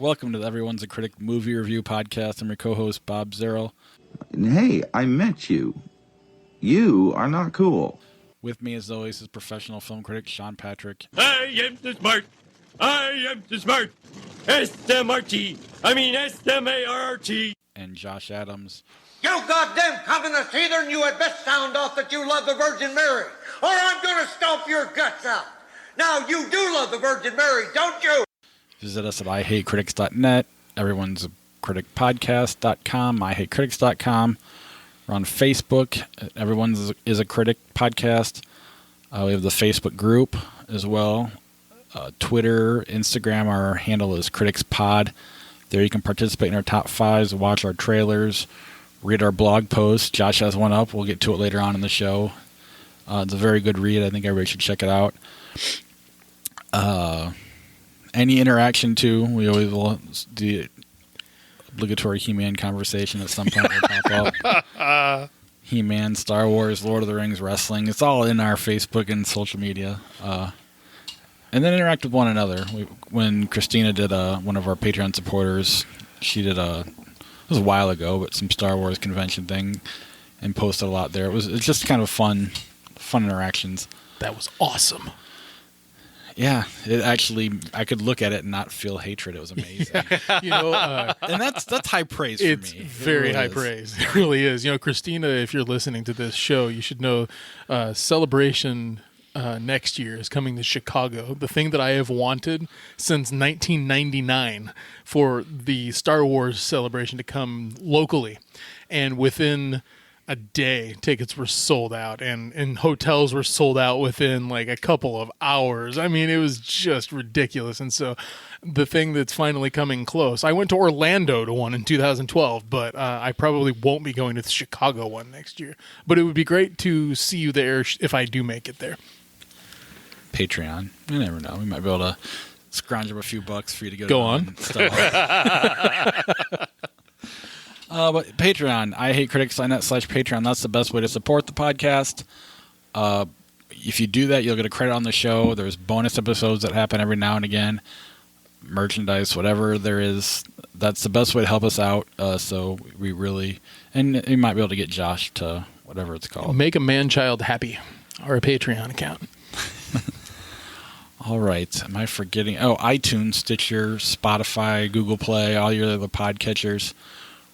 Welcome to the Everyone's a Critic movie review podcast. I'm your co-host, Bob Zero. Hey, I met you. You are not cool. With me, as always, is professional film critic Sean Patrick. I am the smart. I am the smart. S-M-R-T. I mean S-M-A-R-R-T. And Josh Adams. You goddamn communist heathen, you had best sound off that you love the Virgin Mary, or I'm gonna stomp your guts out. Now, you do love the Virgin Mary, don't you? Visit us at ihatecritics.net, Everyone's a Critic podcast.com, ihatecritics.com. We're on Facebook. Everyone's is a Critic podcast. We have the Facebook group as well. Twitter, Instagram, our handle is CriticsPod. There you can participate in our top fives, watch our trailers, read our blog posts. Josh has one up. We'll get to it later on in the show. It's a very good read. I think everybody should check it out. Any interaction, too. We always will do obligatory He-Man conversation at some point will pop up. He-Man, Star Wars, Lord of the Rings, wrestling. It's all in our Facebook and social media. And then interact with one another. When Christina did one of our Patreon supporters, she did it was a while ago, but some Star Wars convention thing and posted a lot there. It's just kind of fun interactions. That was awesome. Yeah, it actually, I could look at it and not feel hatred. It was amazing. And that's high praise for me. It's very high praise. It really is. Christina, if you're listening to this show, you should know Celebration next year is coming to Chicago. The thing that I have wanted since 1999 for the Star Wars Celebration to come locally. And within a day, tickets were sold out, and hotels were sold out within like a couple of hours. I mean, it was just ridiculous. And so the thing that's finally coming close, I went to Orlando to one in 2012, but I probably won't be going to the Chicago one next year. But it would be great to see you there if I do make it there. Patreon. You never know. We might be able to scrounge up a few bucks for you to go on. But Patreon, ihatecritics.net/Patreon. That's the best way to support the podcast. If you do that, you'll get a credit on the show. There's bonus episodes that happen every now and again. Merchandise, whatever there is. That's the best way to help us out. So we really... And you might be able to get Josh to whatever it's called. Make a man-child happy. Our Patreon account. All right. Am I forgetting? Oh, iTunes, Stitcher, Spotify, Google Play, all your other podcatchers.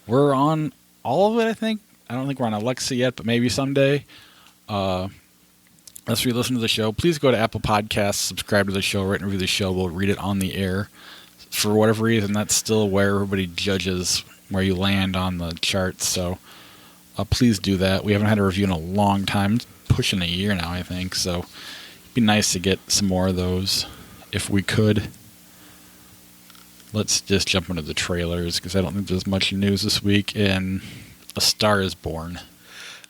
We're on all of it, I think. I don't think we're on Alexa yet, but maybe someday. Unless you listen to the show, please go to Apple Podcasts, subscribe to the show, rate and review the show. We'll read it on the air. For whatever reason, that's still where everybody judges where you land on the charts. So please do that. We haven't had a review in a long time. It's pushing a year now, I think. So it'd be nice to get some more of those if we could. Let's just jump into the trailers because I don't think there's much news this week. And A Star is Born.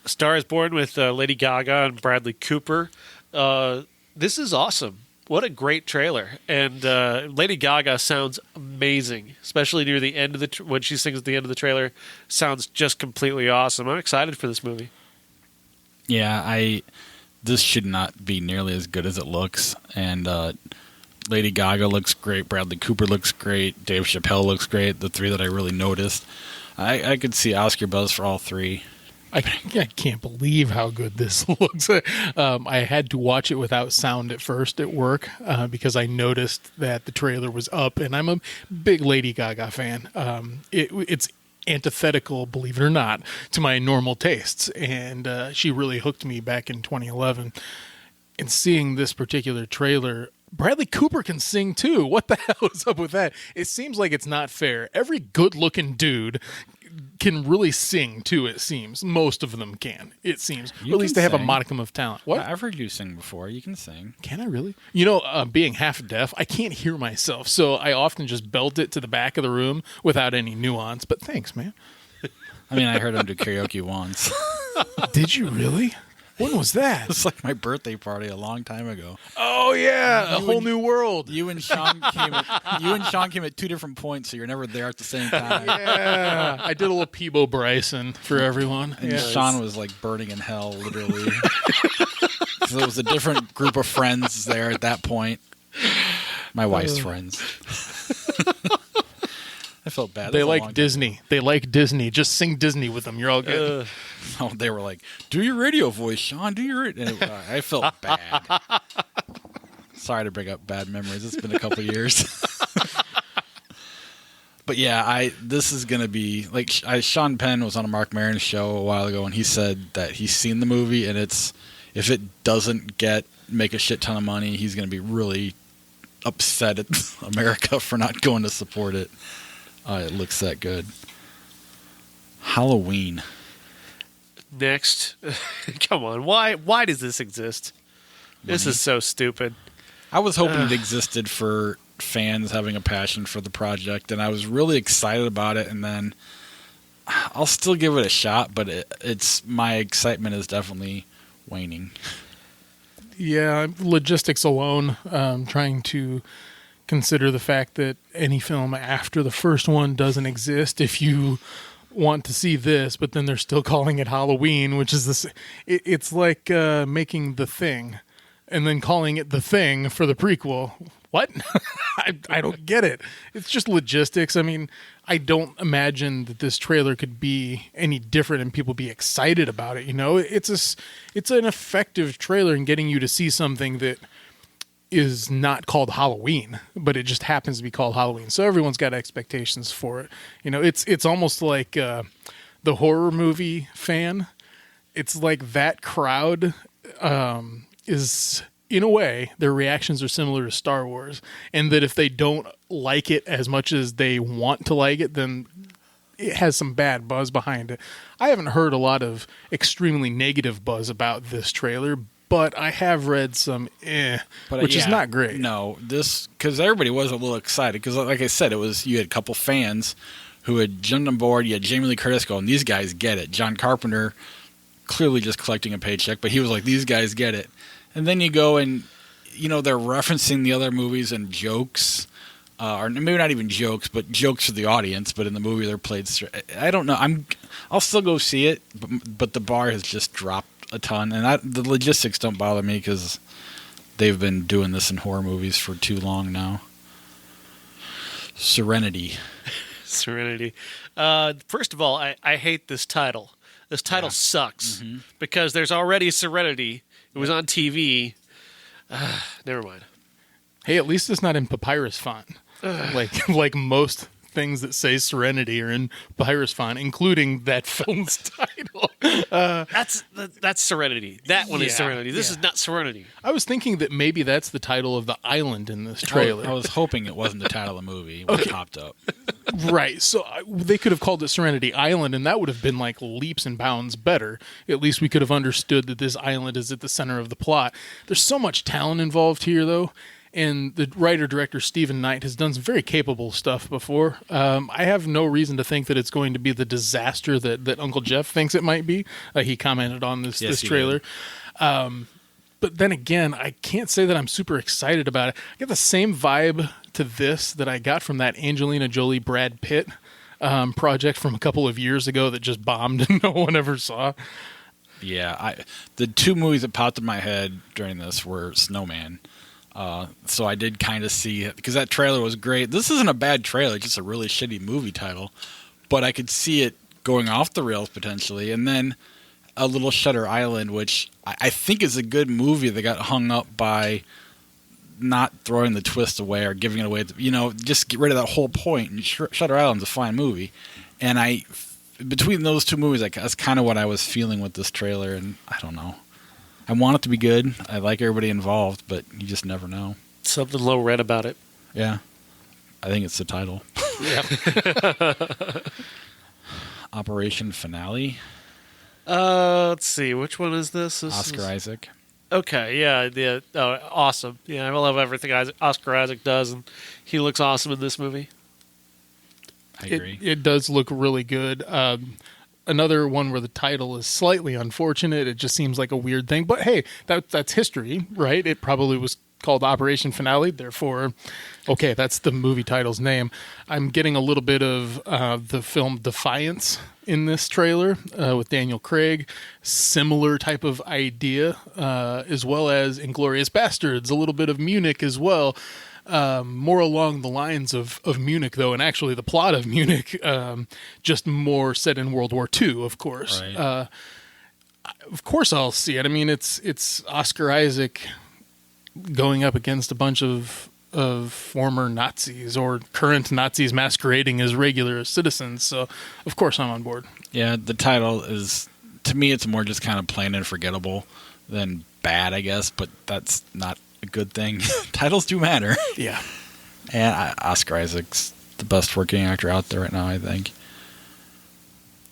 A Star is Born with Lady Gaga and Bradley Cooper. This is awesome. What a great trailer. And Lady Gaga sounds amazing, especially near the end of when she sings at the end of the trailer. Sounds just completely awesome. I'm excited for this movie. Yeah, this should not be nearly as good as it looks. And Lady Gaga looks great. Bradley Cooper looks great. Dave Chappelle looks great. The three that I really noticed. I could see Oscar buzz for all three. I can't believe how good this looks. I had to watch it without sound at first at work because I noticed that the trailer was up, and I'm a big Lady Gaga fan. It's antithetical, believe it or not, to my normal tastes, and she really hooked me back in 2011. And seeing this particular trailer, Bradley Cooper can sing too. What the hell is up with that? It seems like it's not fair. Every good-looking dude can really sing too, it seems. Most of them can, it seems. At least they have a modicum of talent. What? I've heard you sing before. You can sing. Can I really? Being half deaf, I can't hear myself, so I often just belt it to the back of the room without any nuance. But thanks, man. I mean, I heard him do karaoke once. Did you really? When was that? It's like my birthday party a long time ago. Oh yeah, a whole new world. You and Sean came at two different points, so you're never there at the same time. Yeah, I did a little Peebo Bryson for everyone. And Sean was like burning in hell, literally. So it was a different group of friends there at that point. My wife's friends. I felt bad. They That was a long like time Disney. They like Disney. Just sing Disney with them. You're all good. ago. Oh, they were like, "Do your radio voice, Sean. Do your." And I felt bad. Sorry to bring up bad memories. It's been a couple years. But yeah, this is gonna be like Sean Penn was on a Mark Maron show a while ago, and he said that he's seen the movie, and if it doesn't make a shit ton of money, he's gonna be really upset at America for not going to support it. It looks that good. Halloween. Next. Come on. Why does this exist? This is so stupid. I was hoping it existed for fans having a passion for the project, and I was really excited about it, and then I'll still give it a shot, but it's my excitement is definitely waning. Yeah, logistics alone, trying to consider the fact that any film after the first one doesn't exist if you want to see this, but then they're still calling it Halloween, which is this. It's like making The Thing and then calling it The Thing for the prequel. What? I don't get it. It's just logistics. I mean, I don't imagine that this trailer could be any different and people be excited about it. You know, it's an effective trailer in getting you to see something that is not called Halloween, but it just happens to be called Halloween. So everyone's got expectations for it. You know, it's almost like the horror movie fan. It's like that crowd is, in a way, their reactions are similar to Star Wars, and that if they don't like it as much as they want to like it, then it has some bad buzz behind it. I haven't heard a lot of extremely negative buzz about this trailer, but I have read some which is not great. No, because everybody was a little excited, because like I said, you had a couple fans who had jumped on board. You had Jamie Lee Curtis going, these guys get it. John Carpenter, clearly just collecting a paycheck, but he was like, these guys get it. And then you go and, they're referencing the other movies and jokes, or maybe not even jokes, but jokes for the audience. But in the movie, they're played straight. I don't know. I'll still go see it, but the bar has just dropped a ton. And the logistics don't bother me because they've been doing this in horror movies for too long now. Serenity. Serenity. First of all, I hate this title. This title sucks because there's already Serenity. It was on TV. Never mind. Hey, at least it's not in papyrus font. Like most things that say Serenity are in papyrus font, including that film's title. That's Serenity. That one is Serenity. This is not Serenity. I was thinking that maybe that's the title of the island in this trailer. I was hoping it wasn't the title of the movie when it popped up. Right. So they could have called it Serenity Island, and that would have been like leaps and bounds better. At least we could have understood that this island is at the center of the plot. There's so much talent involved here, though. And the writer-director Stephen Knight has done some very capable stuff before. I have no reason to think that it's going to be the disaster that Uncle Jeff thinks it might be. He commented on this trailer. But then again, I can't say that I'm super excited about it. I get the same vibe to this that I got from that Angelina Jolie Brad Pitt project from a couple of years ago that just bombed and no one ever saw. Yeah, the two movies that popped in my head during this were Snowman. So I did kind of see it because that trailer was great. This isn't a bad trailer, it's just a really shitty movie title. But I could see it going off the rails potentially. And then a little Shutter Island, which I think is a good movie that got hung up by not throwing the twist away or giving it away. Just get rid of that whole point. And Shutter Island's a fine movie. And between those two movies, that's kind of what I was feeling with this trailer. And I don't know. I want it to be good. I like everybody involved, but you just never know. Something low red about it. Yeah. I think it's the title. Yeah. Operation Finale. Let's see. Which one is this? Oscar Isaac. Okay, yeah. Awesome. Yeah, I love everything Oscar Isaac does, and he looks awesome in this movie. I agree. It does look really good. Another one where the title is slightly unfortunate. It just seems like a weird thing. But hey, that's history, right? It probably was called Operation Finale. Therefore, okay, that's the movie title's name. I'm getting a little bit of the film Defiance in this trailer with Daniel Craig. Similar type of idea, as well as Inglourious Bastards. A little bit of Munich as well. more along the lines of Munich, though, and actually the plot of Munich, just more set in World War II, of course. Right. Of course I'll see it. I mean, it's Oscar Isaac going up against a bunch of former Nazis or current Nazis masquerading as regular citizens, so of course I'm on board. Yeah, the title is, to me, it's more just kind of plain and forgettable than bad, I guess, but that's not a good thing. Titles do matter. Yeah. And Oscar Isaac's the best working actor out there right now, I think.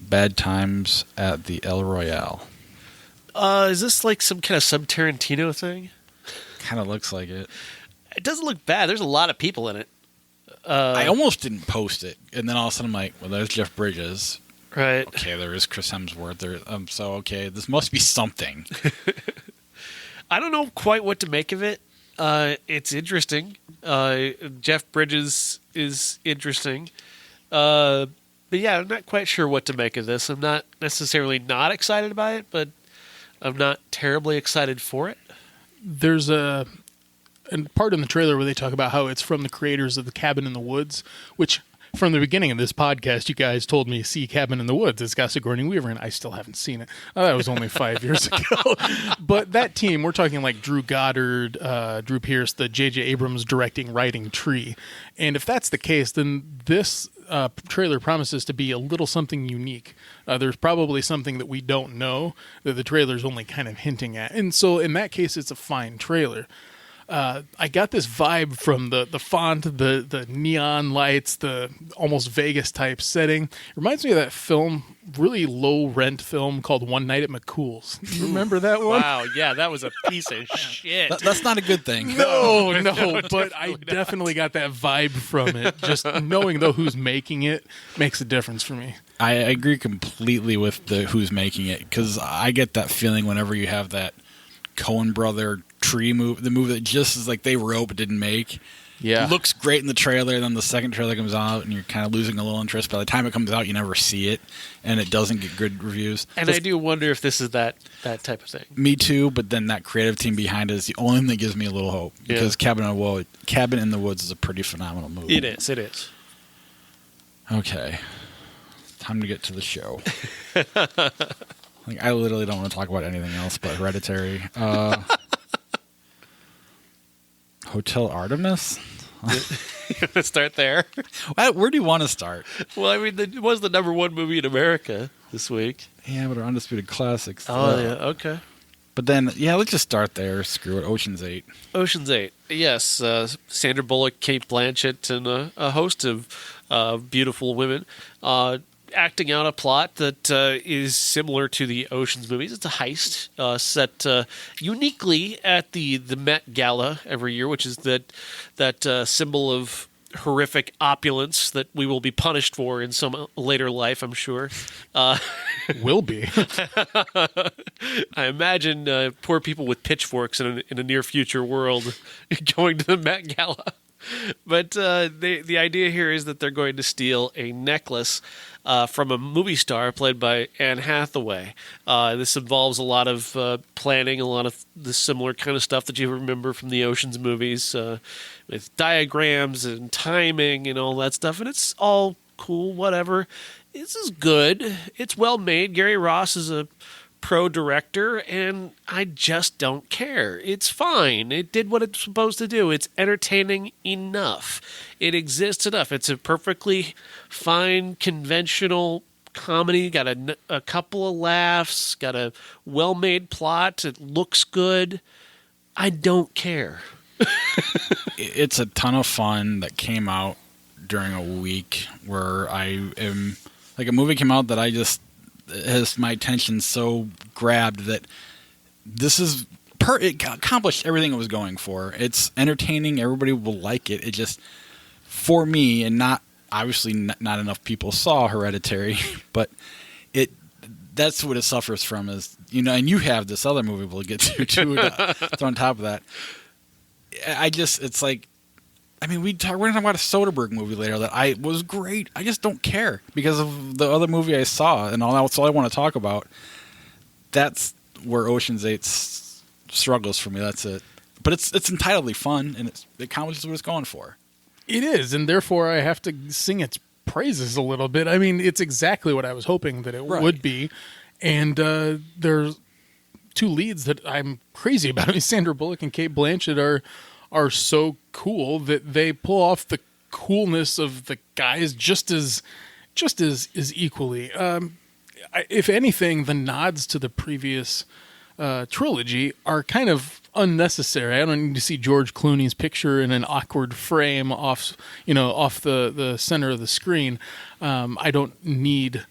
Bad Times at the El Royale. Is this like some kind of sub-Tarantino thing? Kind of looks like it. It doesn't look bad. There's a lot of people in it. I almost didn't post it, and then all of a sudden I'm like, well, there's Jeff Bridges. Right. Okay, there is Chris Hemsworth. So, okay, this must be something. I don't know quite what to make of it. It's interesting. Jeff Bridges is interesting. But yeah, I'm not quite sure what to make of this. I'm not necessarily not excited by it, but I'm not terribly excited for it. There's a part in the trailer where they talk about how it's from the creators of The Cabin in the Woods, which from the beginning of this podcast, you guys told me, see Cabin in the Woods. It's got Sigourney Weaver, and I still haven't seen it. That was only 5 years ago. But that team, we're talking like Drew Goddard, Drew Pearce, the J.J. Abrams directing, writing tree. And if that's the case, then this trailer promises to be a little something unique. There's probably something that we don't know that the trailer's only kind of hinting at. And so in that case, it's a fine trailer. I got this vibe from the font, the neon lights, the almost Vegas type setting. It reminds me of that film, really low rent film called One Night at McCool's. You remember that one? Wow, yeah, that was a piece of shit. That's not a good thing. No, but I definitely got that vibe from it. Just knowing, though, who's making it makes a difference for me. I agree completely with the who's making it, because I get that feeling whenever you have that Coen brother tree movie, the movie that just is like they wrote but didn't make. Yeah. Looks great in the trailer, then the second trailer comes out and you're kind of losing a little interest. By the time it comes out, you never see it, and it doesn't get good reviews. And I do wonder if this is that type of thing. Me too, but then that creative team behind it is the only thing that gives me a little hope, because Cabin in the Woods is a pretty phenomenal movie. It is. Okay. Time to get to the show. Like, I literally don't want to talk about anything else but Hereditary. Hotel Artemis? Let's start there. Where do you want to start? Well, I mean, it was the number one movie in America this week. Yeah, but our Undisputed Classics. Oh, yeah, okay. But then, yeah, let's just start there. Screw it. Ocean's 8. Ocean's 8. Yes, Sandra Bullock, Kate Blanchett, and a host of beautiful women acting out a plot that is similar to the Ocean's movies. It's a heist set uniquely at the Met Gala every year, which is that symbol of horrific opulence that we will be punished for in some later life, I'm sure. Will be. I imagine poor people with pitchforks in a near future world going to the Met Gala. But the idea here is that they're going to steal a necklace from a movie star played by Anne Hathaway. This involves a lot of planning, a lot of the similar kind of stuff that you remember from the Ocean's movies, with diagrams and timing and all that stuff. And it's all cool, whatever. This is good. It's well made. Gary Ross is a pro director, and I just don't care. It's fine. It did what it's supposed to do. It's entertaining enough. It exists enough. It's a perfectly fine, conventional comedy. Got a couple of laughs. Got a well-made plot. It looks good. I don't care. It's a ton of fun that came out during a week where I am, like, a movie came out that I just has my attention so grabbed that this is it accomplished everything it was going for. It's entertaining. Everybody will like it. It just, for me, and not obviously not enough people saw Hereditary, but that's what it suffers from is, and you have this other movie we'll get to too, on top of that. It's like, I mean, we're going to talk about a Soderbergh movie later that was great. I just don't care because of the other movie I saw, and that's all I want to talk about. That's where Ocean's 8 struggles for me. That's it. but it's entirely fun, and it accomplishes what it's going for. It is, and therefore I have to sing its praises a little bit. I mean, it's exactly what I was hoping that it would be, and there's two leads that I'm crazy about. I mean, Sandra Bullock and Cate Blanchett are so cool that they pull off the coolness of the guys just as equally. If anything, the nods to the previous trilogy are kind of unnecessary. I don't need to see George Clooney's picture in an awkward frame off the center of the screen. I don't need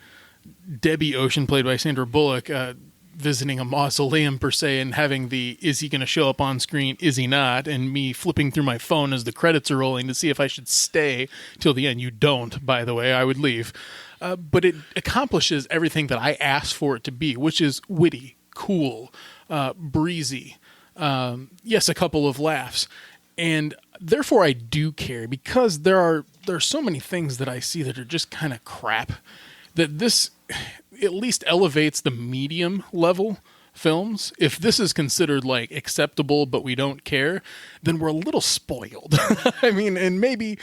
Debbie Ocean, played by Sandra Bullock, visiting a mausoleum per se and having the is he going to show up on screen, is he not, and me flipping through my phone as the credits are rolling to see if I should stay till the end. You don't, by the way. I would leave. But it accomplishes everything that I asked for it to be, which is witty, cool, breezy. Yes, a couple of laughs. And therefore I do care, because there are so many things that I see that are just kind of crap, that this at least elevates the medium level films. If this is considered like acceptable but we don't care, then we're a little spoiled. I mean, and maybe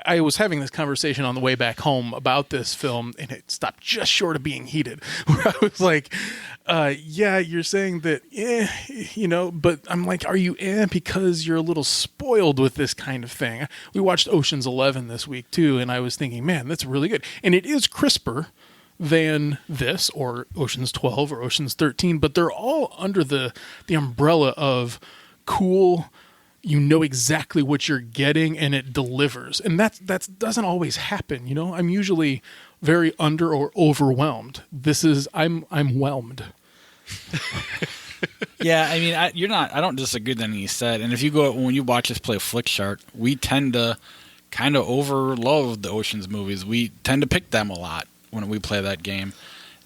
I was having this conversation on the way back home about this film, and it stopped just short of being heated, where I was like, yeah, you're saying that, but I'm like, are you because you're a little spoiled with this kind of thing? We watched Ocean's 11 this week too, and I was thinking, man, that's really good. And it is crisper than this or Ocean's 12 or Ocean's 13, but they're all under the umbrella of cool. You know exactly what you're getting, and it delivers. And that doesn't always happen. I'm usually very under or overwhelmed. This is I'm whelmed. Yeah, I mean, I don't disagree with anything you said. And if you when you watch us play Flickshark, we tend to kind of overlove the Ocean's movies. We tend to pick them a lot when we play that game.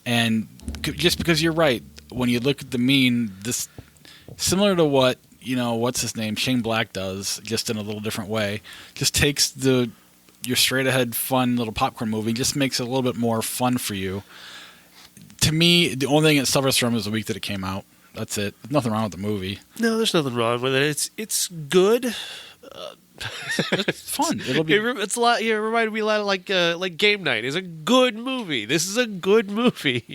And just because you're right, when you look at the mean, this similar to what, what's his name, Shane Black does, just in a little different way, just takes your straight ahead fun little popcorn movie, just makes it a little bit more fun for you. To me, the only thing it suffers from is the week that it came out. That's it. There's nothing wrong with the movie. No, there's nothing wrong with it. It's good. It's fun. It'll be. It's a lot. It reminded me a lot of like Game Night. It's a good movie. This is a good movie.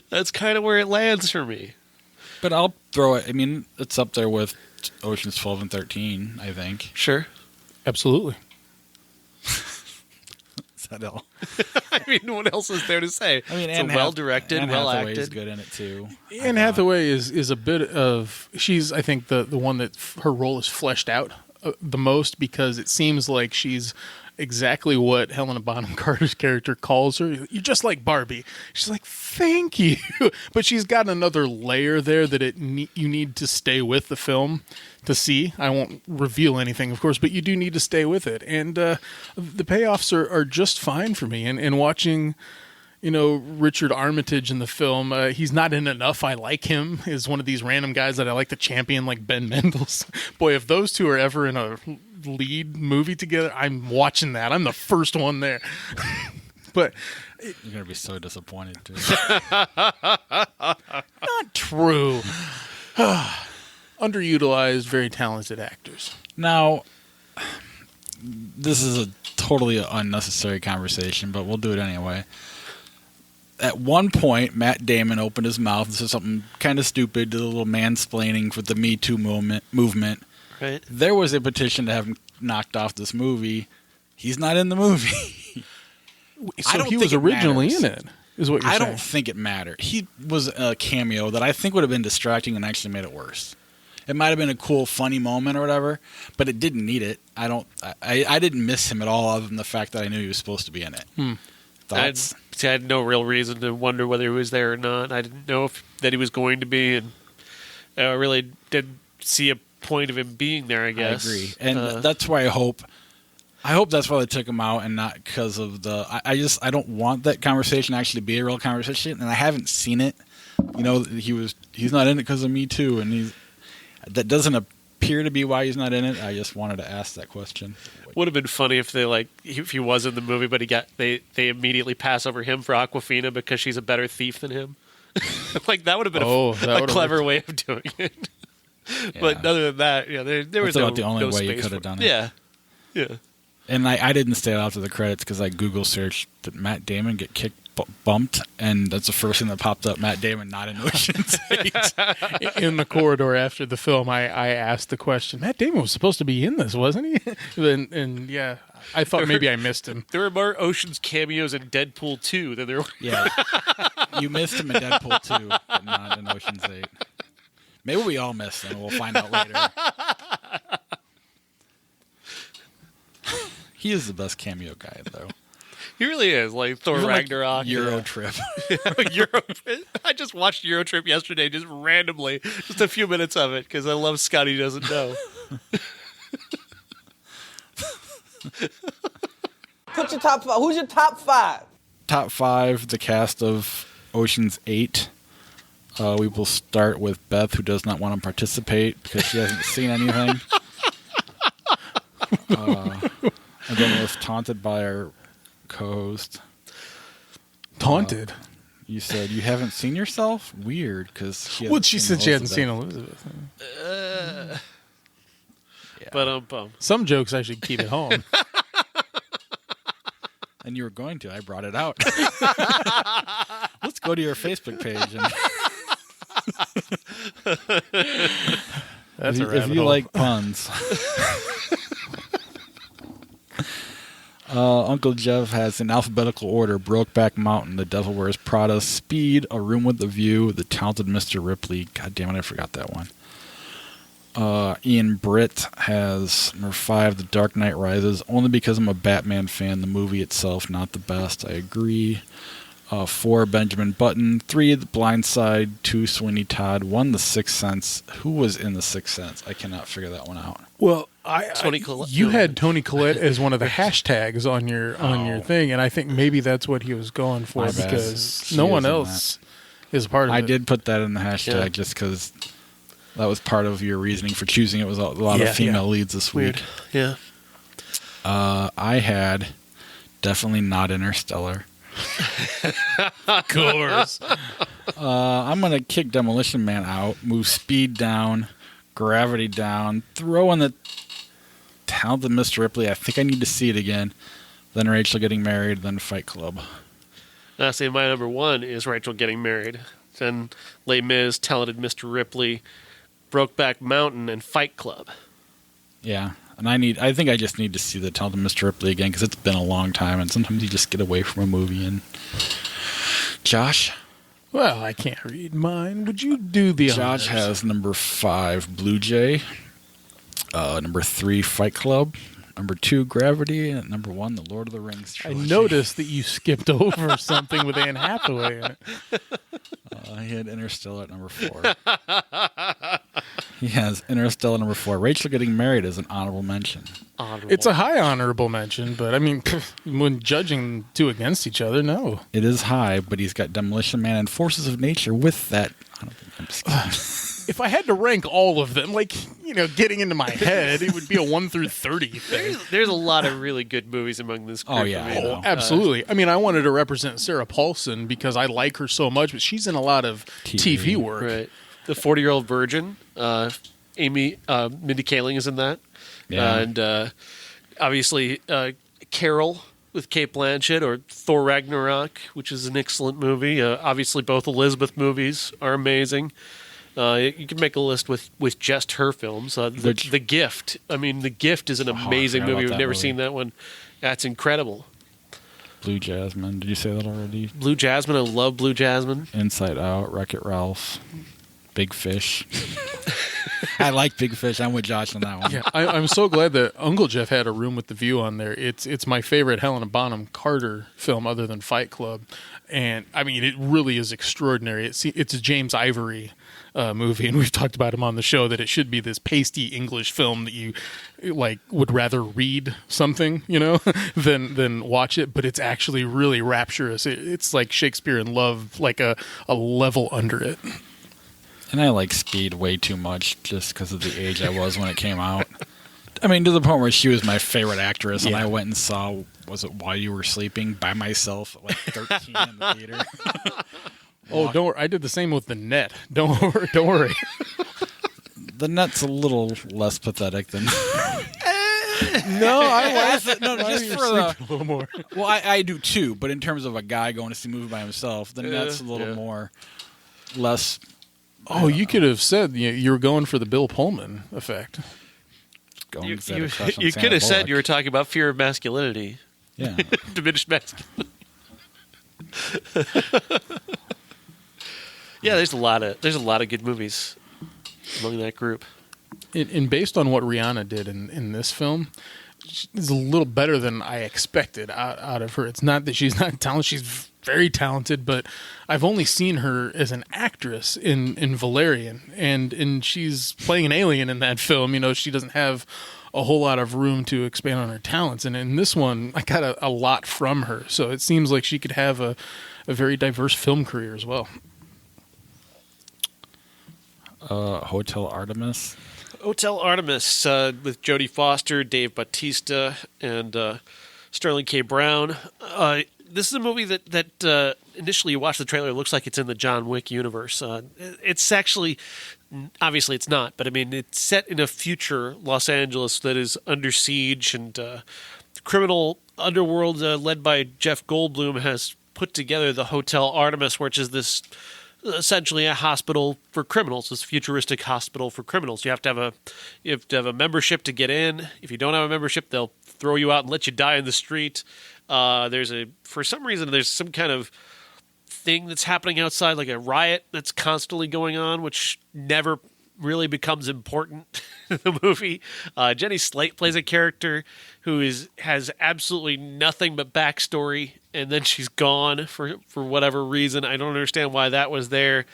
That's kind of where it lands for me. But I'll throw it. I mean, it's up there with Ocean's 12 and 13. I think. Sure. Absolutely. Is that all? I mean, what else is there to say? I mean, it's well directed, well acted. Is good in it too. Anne Hathaway is a bit of. She's, I think, the one that her role is fleshed out the most, because it seems like she's exactly what Helena Bonham Carter's character calls her. You're just like Barbie. She's like, thank you. But she's got another layer there that you need to stay with the film to see. I won't reveal anything, of course, but you do need to stay with it. And the payoffs are just fine for me. And watching, Richard Armitage in the film, he's not in enough. I like him as one of these random guys that I like to champion, like Ben Mendelsohn. Boy, if those two are ever in a lead movie together, I'm watching that. I'm the first one there. But you're gonna be so disappointed too. Not true. Underutilized, very talented actors. Now, this is a totally unnecessary conversation, but we'll do it anyway. At one point, Matt Damon opened his mouth and said something kind of stupid, did a little mansplaining for the Me Too movement. Right. There was a petition to have him knocked off this movie. He's not in the movie. So he was originally in it, is what you're saying. I don't think it mattered. He was a cameo that I think would have been distracting and actually made it worse. It might have been a cool, funny moment or whatever, but it didn't need it. I didn't miss him at all, other than the fact that I knew he was supposed to be in it. Thoughts? I had no real reason to wonder whether he was there or not. I didn't know that he was going to be, and I really didn't see a point of him being there, I guess. I agree. And that's why I hope that's why they took him out, and not because of I don't want that conversation to actually be a real conversation, and I haven't seen it. He's not in it because of Me Too, and that doesn't appear to be why he's not in it. I just wanted to ask that question. Would have been funny if if he was in the movie, but they immediately pass over him for Awkwafina because she's a better thief than him. That would have been a clever way of doing it. But other than that, yeah, there was That's about no, the only no way you space could have for- done it. Yeah, yeah. And I didn't stay after the credits because I Google searched did Matt Damon get bumped, and that's the first thing that popped up. Matt Damon not in Ocean's 8. In the corridor after the film, I asked the question, Matt Damon was supposed to be in this, wasn't he? and yeah, I thought maybe I missed him. There were more Ocean's cameos in Deadpool 2 than there were. Yeah, you missed him in Deadpool 2, but not in Ocean's 8. Maybe we all missed him. We'll find out later. He is the best cameo guy, though. He really is, like Thor Even, like, Ragnarok. Euro Trip. Euro. I just watched Euro Trip yesterday, just randomly, just a few minutes of it, because I love Scotty Doesn't Know. Put your top 5. Who's your top 5? Top 5, the cast of Ocean's 8. We will start with Beth, who does not want to participate because she hasn't seen anything. And then was taunted by our co-host. Taunted? You said you haven't seen yourself? Weird, because She said she hadn't seen Elizabeth. But Some jokes I should keep at home. And you were going to. I brought it out. Let's go to your Facebook page. And That's if you like puns. Uncle Jeff has in alphabetical order Brokeback Mountain, The Devil Wears Prada, Speed, A Room with a View, The Talented Mr. Ripley. God damn it, I forgot that one. Ian Britt has number 5, The Dark Knight Rises, only because I'm a Batman fan. The movie itself, not the best. I agree. 4, Benjamin Button. 3, The Blind Side. 2, Sweeney Todd. 1, The Sixth Sense. Who was in The Sixth Sense? I cannot figure that one out. Well, Tony Collette. You had Tony Collette as one of the hashtags on your thing, and I think maybe that's what he was going for My bad. because She no is one in else is part of I it. did put that in the hashtag just because that was part of your reasoning for choosing it. Was a lot of female leads this week. Weird. Yeah. I had definitely not Interstellar. Of course. I'm going to kick Demolition Man out, move Speed down, Gravity down, throw in the Talented Mr. Ripley. I think I need to see it again. Then Rachel Getting Married, then Fight Club. I say my number 1 is Rachel Getting Married. Then Les Mis, Talented Mr. Ripley, Brokeback Mountain, and Fight Club. Yeah, and I think I just need to see the Talented Mr. Ripley again because it's been a long time, and sometimes you just get away from a movie. And Josh? Well, I can't read mine. Would you do the Josh honors? has number 5, Blue Jay. Number 3, Fight Club. Number 2, Gravity. And number 1, The Lord of the Rings I trilogy. noticed that you skipped over something with Anne Hathaway in it. He had Interstellar at number 4. He has Interstellar number 4. Rachel Getting Married is an honorable mention. Honorable. It's a high honorable mention, but I mean, when judging two against each other, no. It is high, but he's got Demolition Man and Forces of Nature with that. I'm just kidding. If I had to rank all of them, like, getting into my head, it would be a 1 through 30 thing. There's a lot of really good movies among this group. Oh, yeah, I know. Absolutely. I mean, I wanted to represent Sarah Paulson because I like her so much, but she's in a lot of TV work. Right. The 40-Year-Old Virgin. Mindy Kaling is in that. Yeah. And obviously Carol with Cate Blanchett, or Thor Ragnarok, which is an excellent movie. Obviously both Elizabeth movies are amazing. You can make a list with just her films. The Gift. I mean, The Gift is an amazing movie. We've never seen that one. That's incredible. Blue Jasmine. Did you say that already? Blue Jasmine. I love Blue Jasmine. Inside Out. Wreck-It Ralph. Big Fish. I like Big Fish. I'm with Josh on that one. Yeah, I'm so glad that Uncle Jeff had A Room with the View on there. It's my favorite Helena Bonham Carter film other than Fight Club. And, I mean, it really is extraordinary. It's a James Ivory movie, and we've talked about him on the show, that it should be this pasty English film that you would rather read something, than watch it. But it's actually really rapturous. It's like Shakespeare in Love, like a level under it. And I like Speed way too much just because of the age I was when it came out. I mean, to the point where she was my favorite actress, and I went and saw, was it While You Were Sleeping, by myself at like 13 in the theater. Oh, don't worry. I did the same with The Net. Don't worry. The net's a little less pathetic than. No, I like it. No, just for a little more. Well, I do too, but in terms of a guy going to see a movie by himself, the net's a little more less. Oh, you could have said you were going for the Bill Pullman effect. You could have said you were talking about fear of masculinity. Yeah. Diminished masculinity. Yeah, there's a lot of good movies among that group. And based on what Rihanna did in this film, is a little better than I expected out of her. It's not that she's not talented; she's very talented. But I've only seen her as an actress in Valerian, and she's playing an alien in that film. You know, she doesn't have a whole lot of room to expand on her talents. And in this one, I got a lot from her. So it seems like she could have a very diverse film career as well. Hotel Artemis. Hotel Artemis with Jodie Foster, Dave Bautista, and Sterling K. Brown. This is a movie that initially you watch the trailer, it looks like it's in the John Wick universe. It's actually, obviously it's not, but I mean, it's set in a future Los Angeles that is under siege, and the criminal underworld led by Jeff Goldblum has put together the Hotel Artemis, which is this essentially a hospital for criminals, this futuristic hospital for criminals. You have to have a membership to get in. If you don't have a membership, they'll throw you out and let you die in the street. For some reason, there's some kind of thing that's happening outside, like a riot that's constantly going on, which never really becomes important in the movie. Jenny Slate plays a character who has absolutely nothing but backstory, and then she's gone for whatever reason. I don't understand why that was there.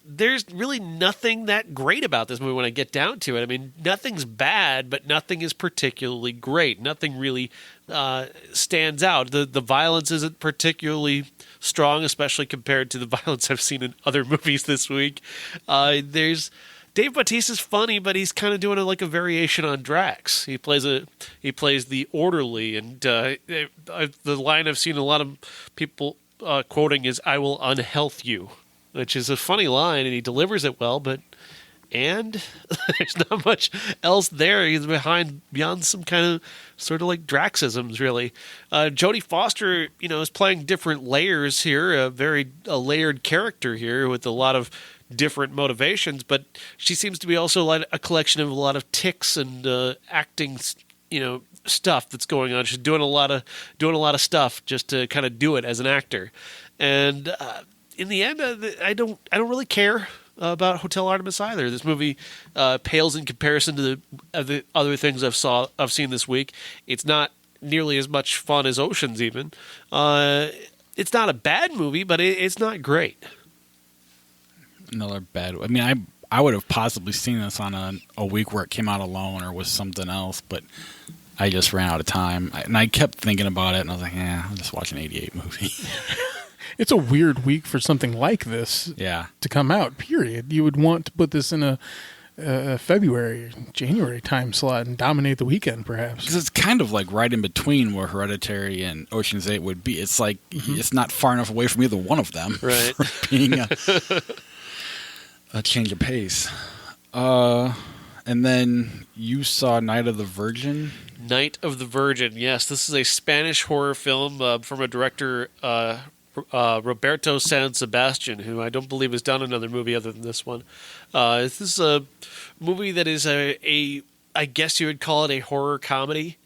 There's really nothing that great about this movie when I get down to it. I mean, nothing's bad, but nothing is particularly great. Nothing really stands out. The violence isn't particularly strong, especially compared to the violence I've seen in other movies this week. Dave Bautista's funny, but he's kind of doing like a variation on Drax. He plays the orderly, and the line I've seen a lot of people quoting is "I will unhealth you," which is a funny line, and he delivers it well. But there's not much else there. He's beyond some kind of sort of like Draxisms, really. Jodie Foster, is playing different layers here, a layered character here with a lot of different motivations, but she seems to be also like a collection of a lot of tics and acting, stuff that's going on. She's doing a lot of stuff just to kind of do it as an actor. And in the end, I don't really care about Hotel Artemis either. This movie pales in comparison to the other things I've seen this week. It's not nearly as much fun as Ocean's even. It's not a bad movie, but it's not great. Another bad. I mean, I would have possibly seen this on a week where it came out alone or was something else, but I just ran out of time. And I kept thinking about it, and I was like, I'll just watch an 88 movie. It's a weird week for something like this to come out, period. You would want to put this in a February, January time slot and dominate the weekend, perhaps. Because it's kind of like right in between where Hereditary and Ocean's 8 would be. It's like it's not far enough away from either one of them right. for being a change of pace. And then you saw Night of the Virgin? Night of the Virgin, yes. This is a Spanish horror film from a director, Roberto San Sebastian, who I don't believe has done another movie other than this one. This is a movie that is I guess you would call it a horror comedy.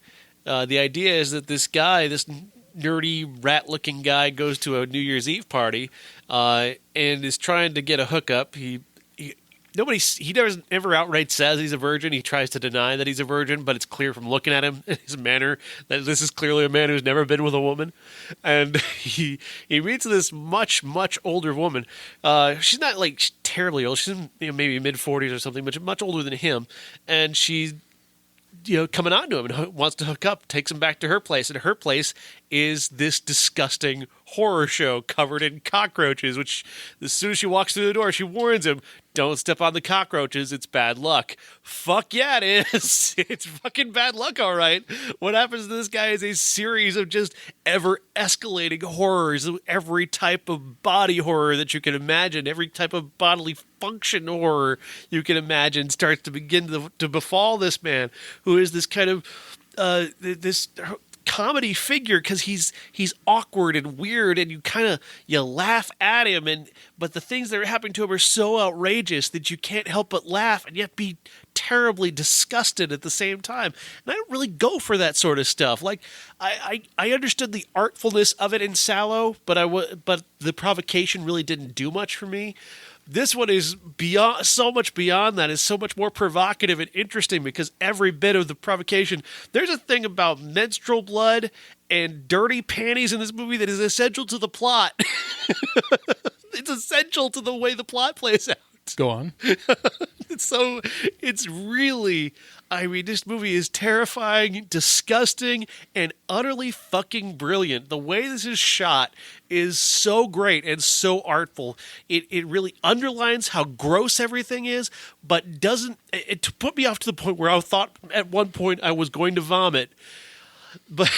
The idea is that this nerdy, rat-looking guy goes to a New Year's Eve party and is trying to get a hookup. He doesn't ever outright says he's a virgin. He tries to deny that he's a virgin, but it's clear from looking at him and his manner that this is clearly a man who's never been with a woman. And he meets this much, much older woman. She's not like terribly old. She's maybe mid-40s or something, but much older than him. And she's coming on to him and wants to hook up, takes him back to her place. And her place is this disgusting horror show covered in cockroaches, which as soon as she walks through the door, she warns him, don't step on the cockroaches, it's bad luck. Fuck yeah, it is. It's fucking bad luck, all right. What happens to this guy is a series of just ever-escalating horrors, every type of body horror that you can imagine, every type of bodily function horror you can imagine starts to begin to befall this man, who is this kind of this comedy figure, because he's awkward and weird, and you laugh at him, but the things that are happening to him are so outrageous that you can't help but laugh and yet be terribly disgusted at the same time. And I don't really go for that sort of stuff. Like I understood the artfulness of it in Sallow, but the provocation really didn't do much for me. This one is so much beyond that. It's so much more provocative and interesting because every bit of the provocation. There's a thing about menstrual blood and dirty panties in this movie that is essential to the plot. It's essential to the way the plot plays out. Go on. It's really, I mean, this movie is terrifying, disgusting, and utterly fucking brilliant. The way this is shot is so great and so artful. It really underlines how gross everything is, but doesn't, it put me off to the point where I thought at one point I was going to vomit. But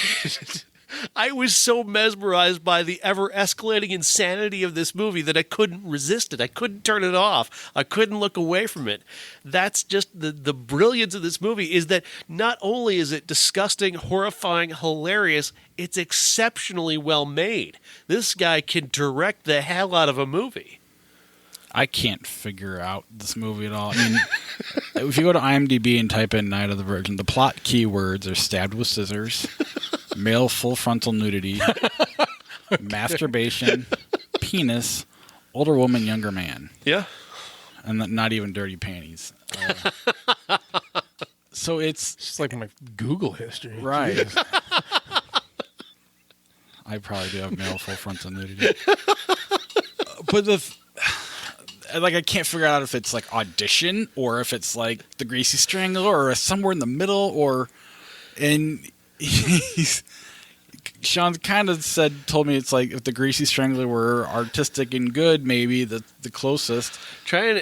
I was so mesmerized by the ever-escalating insanity of this movie that I couldn't resist it. I couldn't turn it off. I couldn't look away from it. That's just the brilliance of this movie, is that not only is it disgusting, horrifying, hilarious, it's exceptionally well made. This guy can direct the hell out of a movie. I can't figure out this movie at all. I mean, if you go to IMDb and type in Night of the Virgin, the plot keywords are stabbed with scissors, male full frontal nudity, masturbation, penis, older woman, younger man. Yeah. And not even dirty panties. So it's just like my Google history. Right. I probably do have male full frontal nudity. But I can't figure out if it's like Audition or if it's like The Greasy Strangler or somewhere in the middle, Sean kind of told me it's like if The Greasy Strangler were artistic and good, maybe the closest. I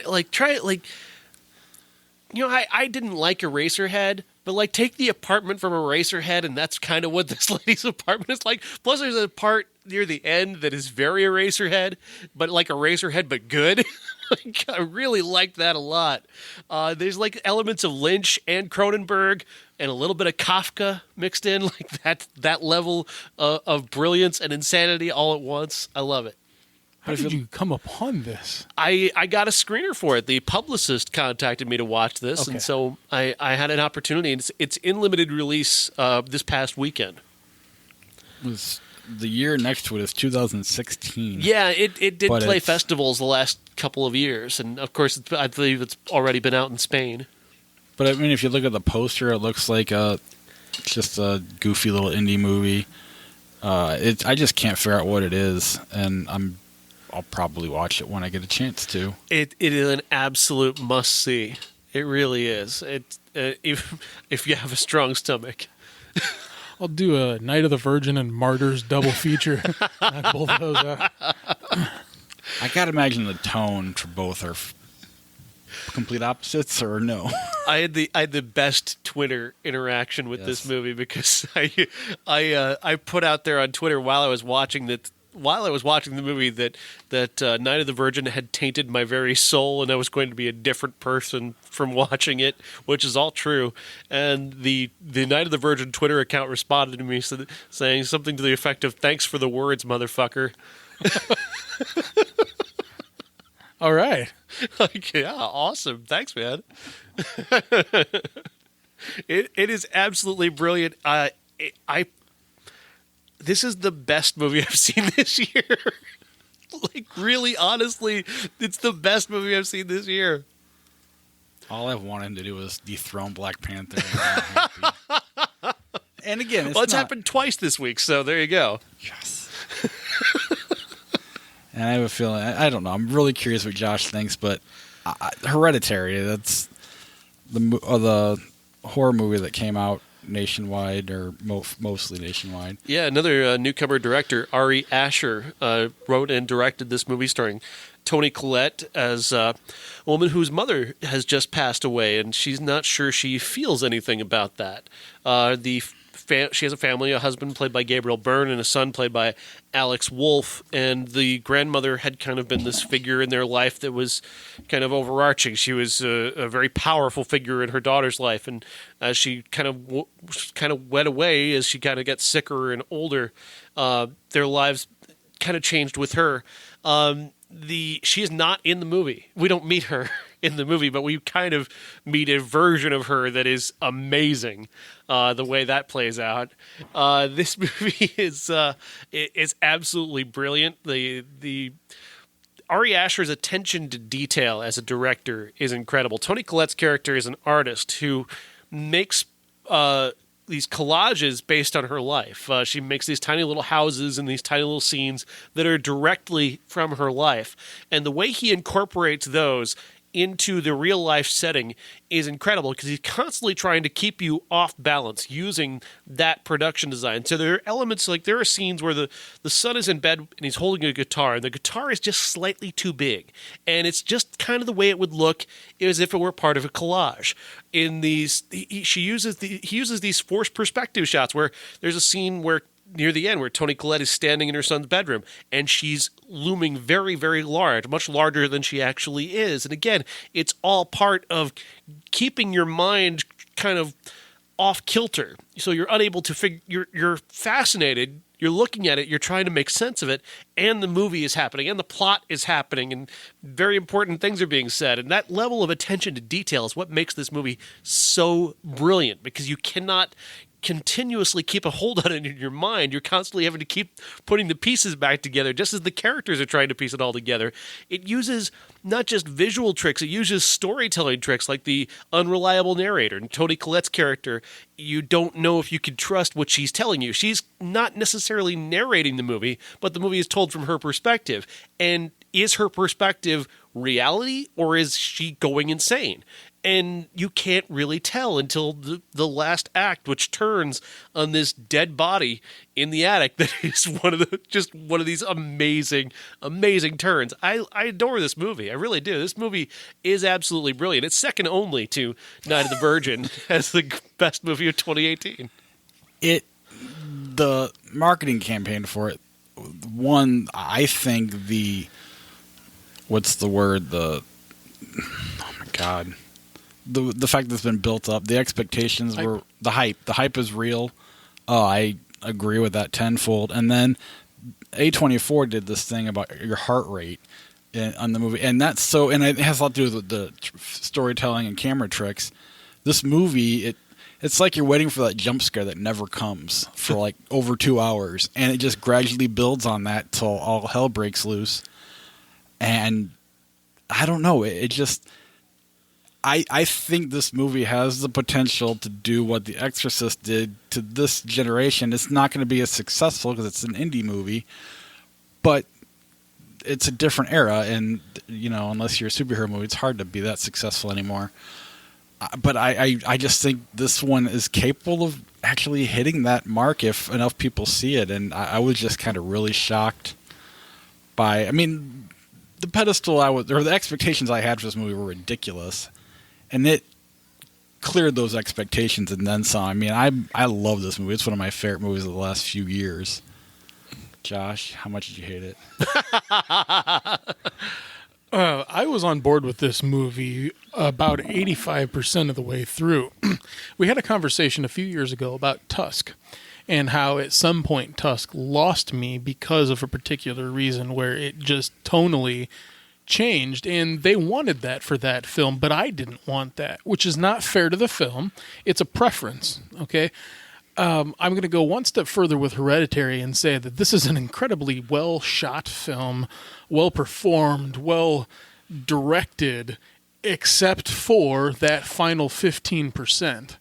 didn't like Eraserhead, but take The Apartment from Eraserhead, and that's kind of what this lady's apartment is like. Plus, there's a part near the end that is very Eraserhead, but like Eraserhead, but good. I really liked that a lot. There's elements of Lynch and Cronenberg and a little bit of Kafka mixed in, that level of brilliance and insanity all at once. I love it. How did you come upon this? I got a screener for it. The publicist contacted me to watch this, and so I had an opportunity. And it's in limited release this past weekend. The year next to it is 2016. Yeah, it did play festivals the last couple of years, and of course, I believe it's already been out in Spain. But I mean, if you look at the poster, it looks like just a goofy little indie movie. I just can't figure out what it is, and I'll probably watch it when I get a chance to. It is an absolute must see. It really is. If you have a strong stomach. I'll do a Night of the Virgin and Martyrs double feature. Knock both of those out. I gotta imagine the tone for both are complete opposites, or no? I had the best Twitter interaction with this movie because I put out there on Twitter while I was watching the movie that Night of the Virgin had tainted my very soul, and I was going to be a different person from watching it, which is all true. And the Night of the Virgin Twitter account responded to me saying something to the effect of, "Thanks for the words, motherfucker." All right. Yeah, awesome. Thanks, man. It is absolutely brilliant. This is the best movie I've seen this year. Really, honestly, it's the best movie I've seen this year. All I've wanted him to do was dethrone Black Panther. And again, it's happened twice this week, so there you go. Yes. And I have a feeling, I don't know, I'm really curious what Josh thinks, but Hereditary, that's the horror movie that came out nationwide or mostly nationwide. Yeah, another newcomer director, Ari Aster, wrote and directed this movie starring Toni Collette as a woman whose mother has just passed away, and she's not sure she feels anything about that. She has a family, a husband played by Gabriel Byrne and a son played by Alex Wolff, and the grandmother had kind of been this figure in their life that was kind of overarching. She was a very powerful figure in her daughter's life, and as she kind of went away, as she kind of got sicker and older, their lives kind of changed with her. She is not in the movie. We don't meet her in the movie, but we kind of meet a version of her that is amazing. The way that plays out, this movie is absolutely brilliant. The Ari Aster's attention to detail as a director is incredible. Toni Collette's character is an artist who makes these collages based on her life. She makes these tiny little houses and these tiny little scenes that are directly from her life. And the way he incorporates those into the real life setting is incredible because he's constantly trying to keep you off balance using that production design. So there are elements like there are scenes where the son is in bed and he's holding a guitar and the guitar is just slightly too big. And it's just kind of the way it would look as if it were part of a collage. In these, he uses these forced perspective shots where there's a scene where near the end where Toni Collette is standing in her son's bedroom and she's looming very, very large, much larger than she actually is. And again, it's all part of keeping your mind kind of off kilter. So you're unable to figure, you're fascinated, you're looking at it, you're trying to make sense of it, and the movie is happening, and the plot is happening, and very important things are being said. And that level of attention to detail is what makes this movie so brilliant, because you cannot continuously keep a hold on it in your mind. You're constantly having to keep putting the pieces back together just as the characters are trying to piece it all together. It uses not just visual tricks, it uses storytelling tricks like the unreliable narrator. And Toni Collette's character, you don't know if you can trust what she's telling you. She's not necessarily narrating the movie, but the movie is told from her perspective. And is her perspective reality or is she going insane? And you can't really tell until the last act, which turns on this dead body in the attic. That is one of these amazing, amazing turns. I adore this movie. I really do. This movie is absolutely brilliant. It's second only to Night of the Virgin as the best movie of 2018. The marketing campaign for it, I think what's the word? Oh my God. The fact that it's been built up, the expectations were the hype. The hype is real. I agree with that tenfold. And then A24 did this thing about your heart rate on the movie, and that's so. And it has a lot to do with the storytelling and camera tricks. This movie, it's like you're waiting for that jump scare that never comes for like over 2 hours, and it just gradually builds on that till all hell breaks loose. And I don't know. It just. I think this movie has the potential to do what The Exorcist did to this generation. It's not going to be as successful because it's an indie movie, but it's a different era, and unless you're a superhero movie, it's hard to be that successful anymore. But I just think this one is capable of actually hitting that mark if enough people see it, and I was just kind of really shocked by. I mean, the the expectations I had for this movie were ridiculous. And it cleared those expectations and then some. I mean, I love this movie. It's one of my favorite movies of the last few years. Josh, how much did you hate it? I was on board with this movie about 85% of the way through. We had a conversation a few years ago about Tusk and how at some point Tusk lost me because of a particular reason where it just tonally changed, and they wanted that for that film, but I didn't want that, which is not fair to the film. It's a preference, okay? I'm going to go one step further with Hereditary and say that this is an incredibly well-shot film, well-performed, well-directed, except for that final 15%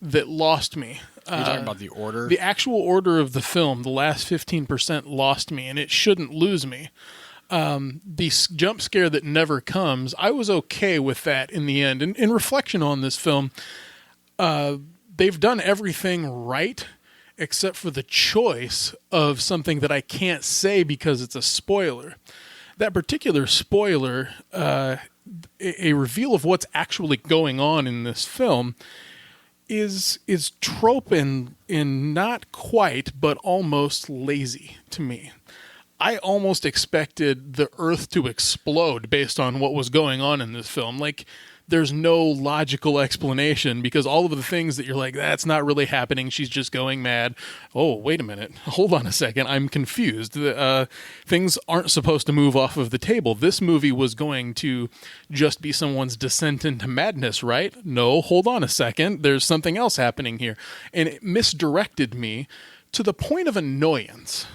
that lost me. Are you talking about the order? The actual order of the film, the last 15% lost me, and it shouldn't lose me. The jump scare that never comes, I was okay with that in the end. And in reflection on this film, they've done everything right except for the choice of something that I can't say because it's a spoiler. That particular spoiler, a reveal of what's actually going on in this film, is trope in not quite, but almost lazy to me. I almost expected the Earth to explode based on what was going on in this film. Like, there's no logical explanation because all of the things that you're like, that's not really happening. She's just going mad. Oh, wait a minute. Hold on a second. I'm confused. Things aren't supposed to move off of the table. This movie was going to just be someone's descent into madness, right? No, hold on a second. There's something else happening here. And it misdirected me to the point of annoyance.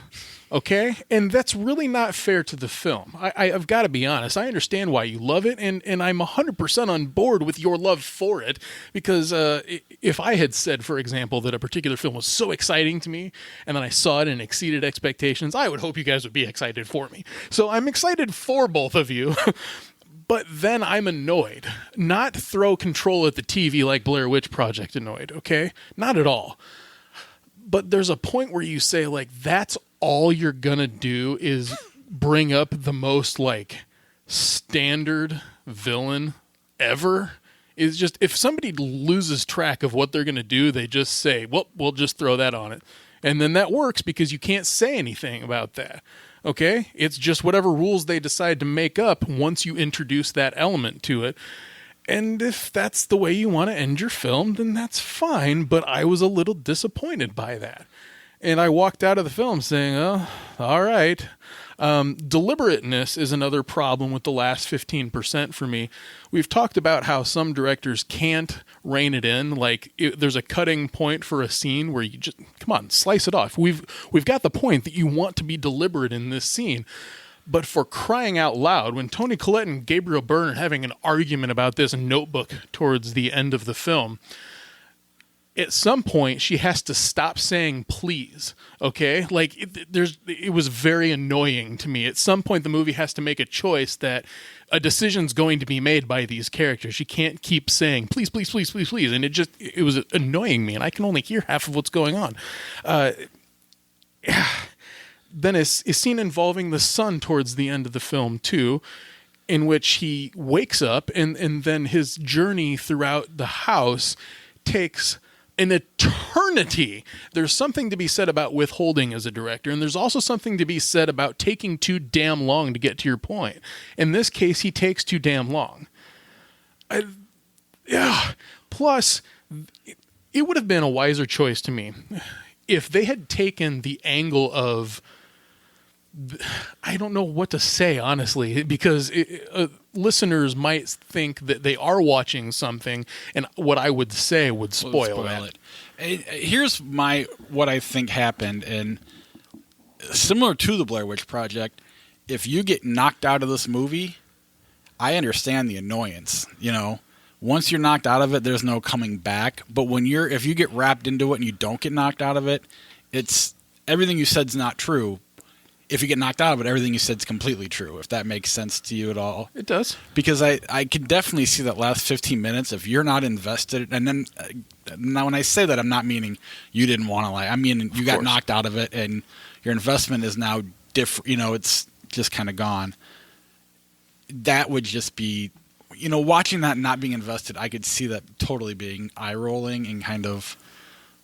Okay? And that's really not fair to the film. I've got to be honest. I understand why you love it, and I'm 100% on board with your love for it, because if I had said, for example, that a particular film was so exciting to me, and then I saw it and exceeded expectations, I would hope you guys would be excited for me. So I'm excited for both of you, but then I'm annoyed. Not throw control at the TV like Blair Witch Project annoyed, okay? Not at all. But there's a point where you say, like, that's all you're gonna do is bring up the most, like, standard villain ever. Is just, if somebody loses track of what they're gonna do, they just say, well, we'll just throw that on it. And then that works because you can't say anything about that. Okay? It's just whatever rules they decide to make up once you introduce that element to it. And if that's the way you want to end your film, then that's fine. But I was a little disappointed by that. And I walked out of the film saying, oh, all right. Deliberateness is another problem with the last 15% for me. We've talked about how some directors can't rein it in. Like, there's a cutting point for a scene where you just, come on, slice it off. We've got the point that you want to be deliberate in this scene. But for crying out loud, when Toni Collette and Gabriel Byrne are having an argument about this notebook towards the end of the film, at some point she has to stop saying please, okay? Like, it was very annoying to me. At some point the movie has to make a choice that a decision's going to be made by these characters. She can't keep saying please, please, please, please, please. And it was annoying me, and I can only hear half of what's going on. Then a scene involving the son towards the end of the film, too, in which he wakes up and then his journey throughout the house takes an eternity. There's something to be said about withholding as a director, and there's also something to be said about taking too damn long to get to your point. In this case, he takes too damn long. Plus, it would have been a wiser choice to me if they had taken the angle of, I don't know what to say, honestly, because listeners might think that they are watching something, and what I would say would spoil it. Here's what I think happened, and similar to the Blair Witch Project, if you get knocked out of this movie, I understand the annoyance. You know, once you're knocked out of it, there's no coming back. But if you get wrapped into it and you don't get knocked out of it, it's everything you said's not true. If you get knocked out of it, everything you said is completely true, if that makes sense to you at all. It does. Because I can definitely see that last 15 minutes, if you're not invested, and then now when I say that, I'm not meaning you didn't want to lie. I mean, you got knocked out of it, and your investment is now different. You know, it's just kind of gone. That would just be, you know, watching that and not being invested, I could see that totally being eye-rolling and kind of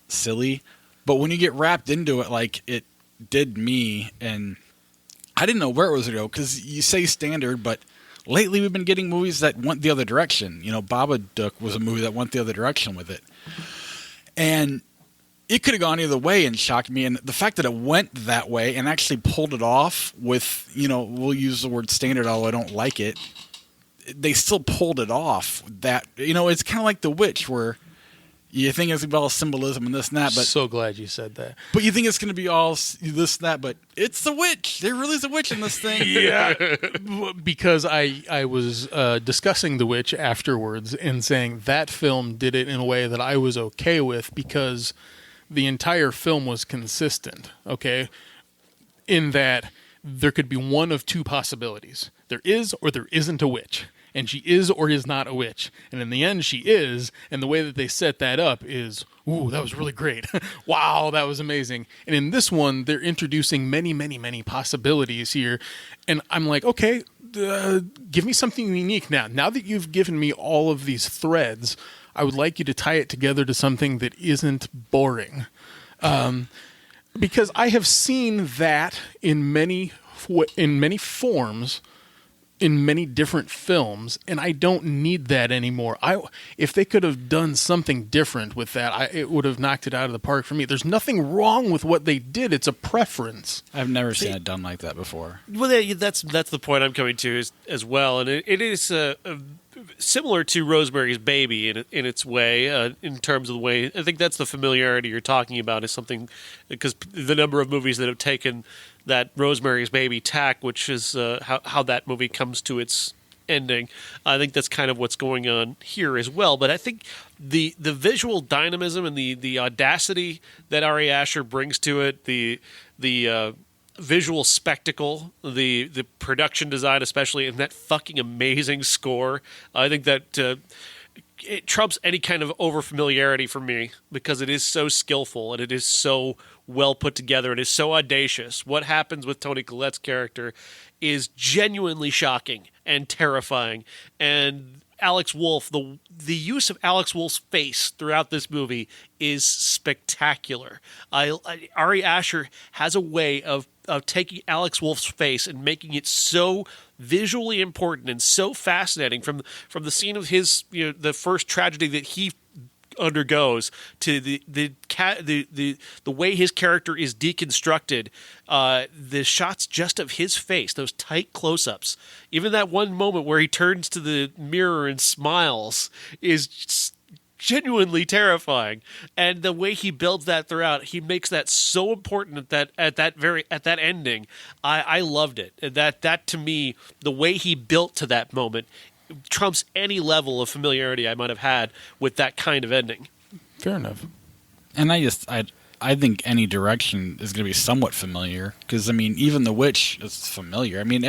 silly. But when you get wrapped into it, like it did me, and I didn't know where it was going to go, because you say standard, but lately we've been getting movies that went the other direction. You know, Babadook was a movie that went the other direction with it, and it could have gone either way and shocked me. And the fact that it went that way and actually pulled it off with, you know, we'll use the word standard, although I don't like it, they still pulled it off. That, you know, it's kind of like The Witch, where you think it's going to be all symbolism and this and that. But so glad you said that. But you think it's going to be all this and that, but it's the witch. There really is a witch in this thing. Yeah. Because I was discussing The Witch afterwards and saying that film did it in a way that I was okay with, because the entire film was consistent, okay? In that there could be one of two possibilities. There is or there isn't a witch. and she is or is not a witch. And in the end, she is, and the way that they set that up is, ooh, that was really great. Wow, that was amazing. And in this one, they're introducing many, many, many possibilities here, and I'm like, okay, give me something unique now. Now that you've given me all of these threads, I would like you to tie it together to something that isn't boring. Because I have seen that in many forms, in many different films, and I don't need that anymore. If they could have done something different with that, it would have knocked it out of the park for me. There's nothing wrong with what they did. It's a preference. I've never seen it done like that before. Well, that's the point I'm coming to as well, and it is similar to Rosemary's Baby in its way, in terms of the way. I think that's the familiarity you're talking about, is something, because the number of movies that have taken that Rosemary's Baby tack, which is how that movie comes to its ending. I think that's kind of what's going on here as well. But I think the visual dynamism and the audacity that Ari Aster brings to it, the visual spectacle, the production design, especially, and that fucking amazing score, I think that it trumps any kind of overfamiliarity for me, because it is so skillful and it is so well put together. It is so audacious. What happens with Toni Collette's character is genuinely shocking and terrifying. And Alex Wolff, the use of Alex Wolff's face throughout this movie is spectacular. Ari Aster has a way of taking Alex Wolff's face and making it so visually important and so fascinating, from the scene of his, the first tragedy that he undergoes, to the way his character is deconstructed, the shots just of his face, those tight close-ups, even that one moment where he turns to the mirror and smiles is just genuinely terrifying. And the way he builds that throughout, he makes that so important at that ending. I loved it. That to me, the way he built to that moment trumps any level of familiarity I might have had with that kind of ending. Fair enough. And I think any direction is going to be somewhat familiar, because I mean, even The Witch is familiar. I mean,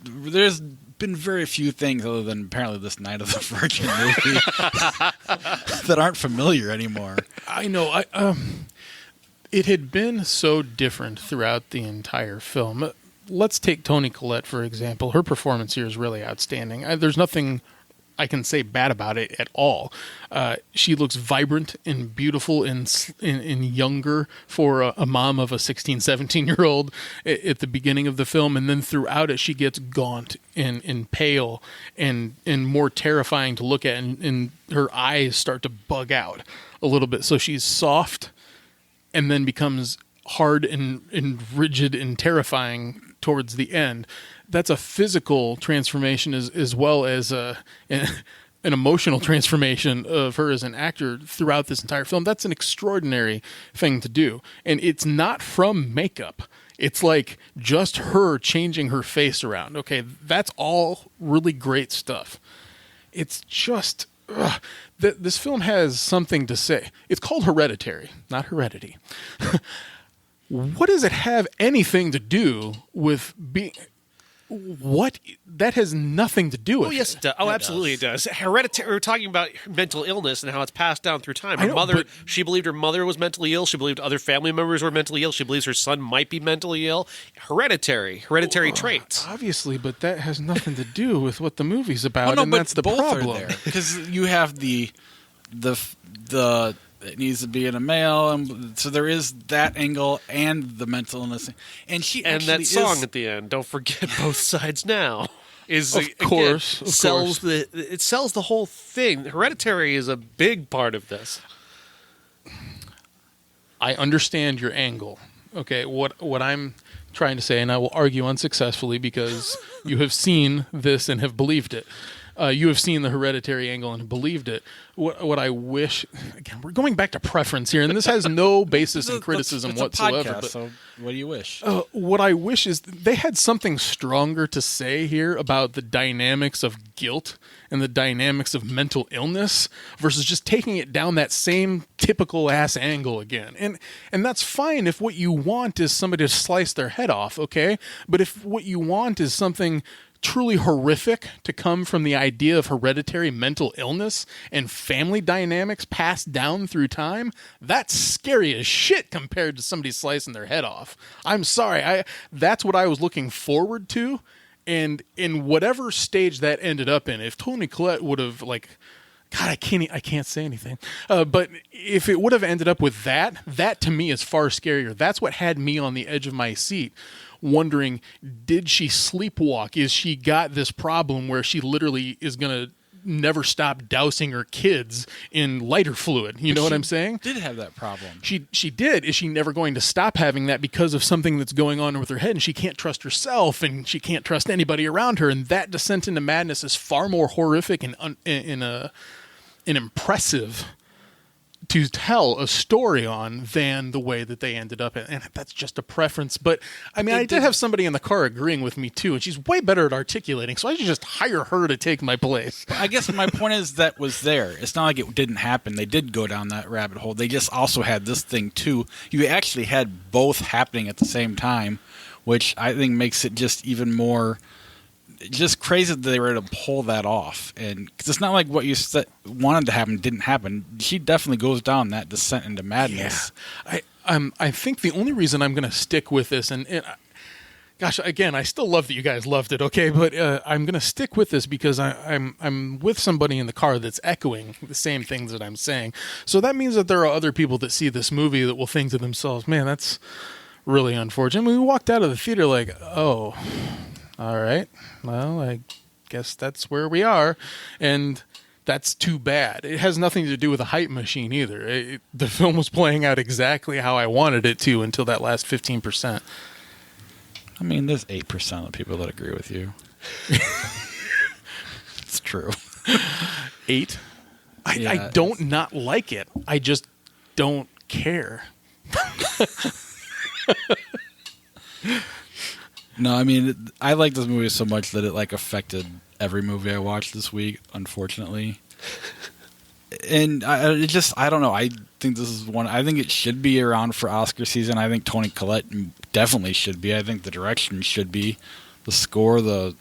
there's been very few things other than apparently this Night of the Virgin movie that aren't familiar anymore. I know. It had been so different throughout the entire film. Let's take Toni Collette, for example. Her performance here is really outstanding. There's nothing I can say bad about it at all. She looks vibrant and beautiful and younger for a mom of a 16, 17-year-old at the beginning of the film. And then throughout it, she gets gaunt and pale and more terrifying to look at. And her eyes start to bug out a little bit. So she's soft and then becomes hard and rigid and terrifying towards the end. That's a physical transformation as well as an emotional transformation of her as an actor throughout this entire film. That's an extraordinary thing to do. And it's not from makeup. It's like just her changing her face around. Okay, that's all really great stuff. It's just... this film has something to say. It's called Hereditary, not Heredity. What does it have anything to do with being... What? That has nothing to do with it. Oh, yes, it does. Oh, absolutely it does. Hereditary, we're talking about mental illness and how it's passed down through time. Her mother, she believed her mother was mentally ill. She believed other family members were mentally ill. She believes her son might be mentally ill. Hereditary traits. Obviously, but that has nothing to do with what the movie's about, and that's the problem. Because you have the it needs to be in a male, and so there is that angle and the mental illness, and that song at the end. Don't forget both sides now. Is of course sells the whole thing. Hereditary is a big part of this. I understand your angle. Okay, what I'm trying to say, and I will argue unsuccessfully because you have seen this and have believed it. You have seen the Hereditary angle and believed it. What I wish, again, we're going back to preference here, and this has no basis in criticism it's whatsoever. A podcast, but so what do you wish? What I wish is they had something stronger to say here about the dynamics of guilt and the dynamics of mental illness versus just taking it down that same typical ass angle again. And that's fine if what you want is somebody to slice their head off, okay? But if what you want is something truly horrific to come from the idea of hereditary mental illness and family dynamics passed down through time, that's scary as shit compared to somebody slicing their head off. I'm sorry. That's what I was looking forward to. And in whatever stage that ended up in, if Toni Collette would have, like, God, I can't say anything. But if it would have ended up with that to me is far scarier. That's what had me on the edge of my seat, wondering, did she sleepwalk? Is she got this problem where she literally is going to never stop dousing her kids in lighter fluid? You know what I'm saying? Did have that problem. She did. Is she never going to stop having that because of something that's going on with her head, and she can't trust herself and she can't trust anybody around her? And that descent into madness is far more horrific and impressive to tell a story on than the way that they ended up in. And that's just a preference. But I mean, I did have somebody in the car agreeing with me too, and she's way better at articulating, so I should just hire her to take my place. I guess my point is that was there. It's not like it didn't happen. They did go down that rabbit hole. They just also had this thing too. You actually had both happening at the same time, which I think makes it just even more just crazy that they were able to pull that off. And because it's not like what you wanted to happen didn't happen. She definitely goes down that descent into madness. Yeah. I think the only reason I'm going to stick with this, and gosh, again, I still love that you guys loved it, okay? But I'm going to stick with this because I'm with somebody in the car that's echoing the same things that I'm saying. So that means that there are other people that see this movie that will think to themselves, man, that's really unfortunate. We walked out of the theater like, oh, all right, well, I guess that's where we are. And that's too bad. It has nothing to do with a hype machine either. The film was playing out exactly how I wanted it to until that last 15%. I mean, there's 8% of people that agree with you. It's true. 8? Yeah, I don't not like it. I just don't care. No, I mean, I like this movie so much that it like affected every movie I watched this week, unfortunately. And I don't know. I think this is one. I think it should be around for Oscar season. I think Toni Collette definitely should be. I think the direction should be, the score, the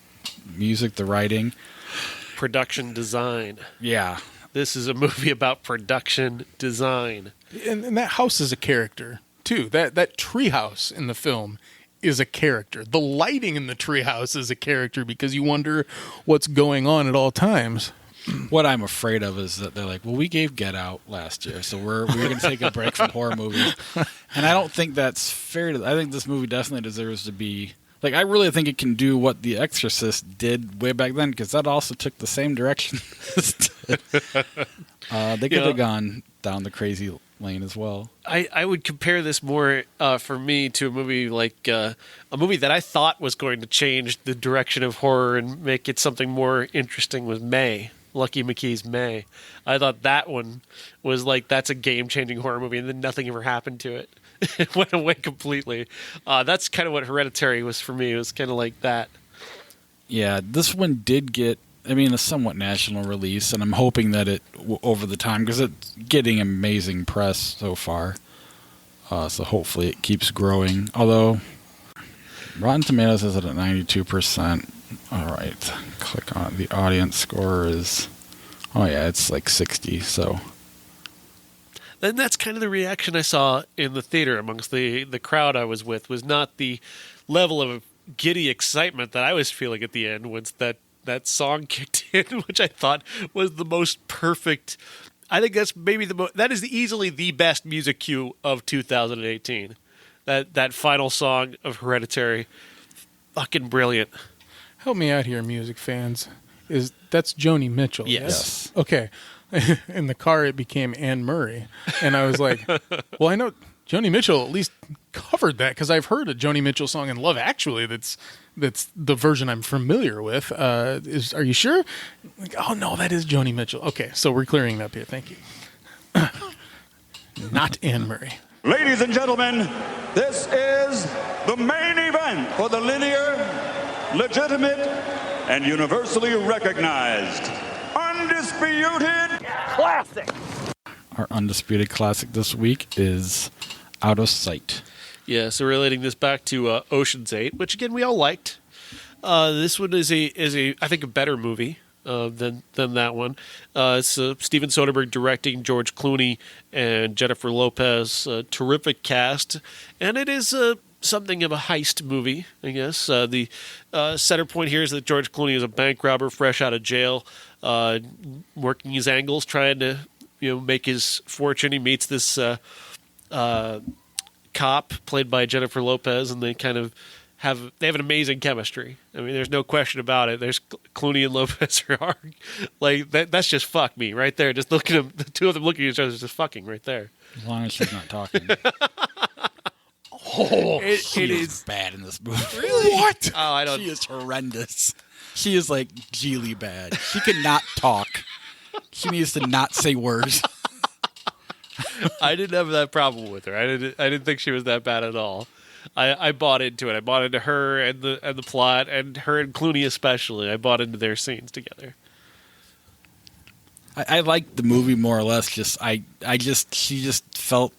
music, the writing, Production design. yeah. This is a movie about production design. And that house is a character, too. That treehouse in the film is a character. The lighting in the treehouse is a character because you wonder what's going on at all times. What I'm afraid of is that they're like, well, we gave Get Out last year, so we're going to take a break from horror movies. And I don't think that's fair. I think this movie definitely deserves to be... Like, I really think it can do what The Exorcist did way back then, because that also took the same direction. They could have gone down the crazy lane as well. I would compare this more for me to a movie like a movie that I thought was going to change the direction of horror and make it something more interesting was May. Lucky McKee's May. I thought that one was like, that's a game-changing horror movie, and then nothing ever happened to it. It went away completely. That's kind of what Hereditary was for me. It was kind of like that. Yeah, this one did get, I mean, a somewhat national release, and I'm hoping that it, over the time, because it's getting amazing press so far, so hopefully it keeps growing. Although, Rotten Tomatoes is at 92%. All right, click on it. The audience score is, oh yeah, it's like 60, so... And that's kind of the reaction I saw in the theater amongst the crowd I was with, was not the level of giddy excitement that I was feeling at the end once that song kicked in, which I thought was the most perfect. I think that's maybe that is easily the best music cue of 2018. That final song of Hereditary, fucking brilliant. Help me out here, music fans. That's Joni Mitchell? Yes. Okay. In the car, it became Anne Murray. And I was like, well, I know Joni Mitchell at least covered that because I've heard a Joni Mitchell song in Love Actually that's the version I'm familiar with. Are you sure? Like, oh, no, that is Joni Mitchell. Okay, so we're clearing it up here. Thank you. Not Anne Murray. Ladies and gentlemen, this is the main event for the linear, legitimate, and universally recognized Undisputed Classic. Our Undisputed Classic this week is Out of Sight. Yeah, so relating this back to Ocean's 8, which again we all liked. This one is a I think a better movie than that one. It's Steven Soderbergh directing, George Clooney and Jennifer Lopez. Terrific cast, and it is something of a heist movie, I guess. The center point here is that George Clooney is a bank robber fresh out of jail, working his angles, trying to make his fortune. He meets this cop played by Jennifer Lopez, and they kind of have an amazing chemistry. I mean, there's no question about it. There's Clooney and Lopez are like that's just fuck me right there. Just look at them, the two of them looking at each other, is just fucking right there. As long as she's not talking. It is bad in this movie. Really? What? Oh, I don't. She is horrendous. She is like Geely bad. She cannot talk. She needs to not say words. I didn't have that problem with her. I didn't think she was that bad at all. I bought into it. I bought into her and the plot, and her and Clooney especially. I bought into their scenes together. I liked the movie more or less. She just felt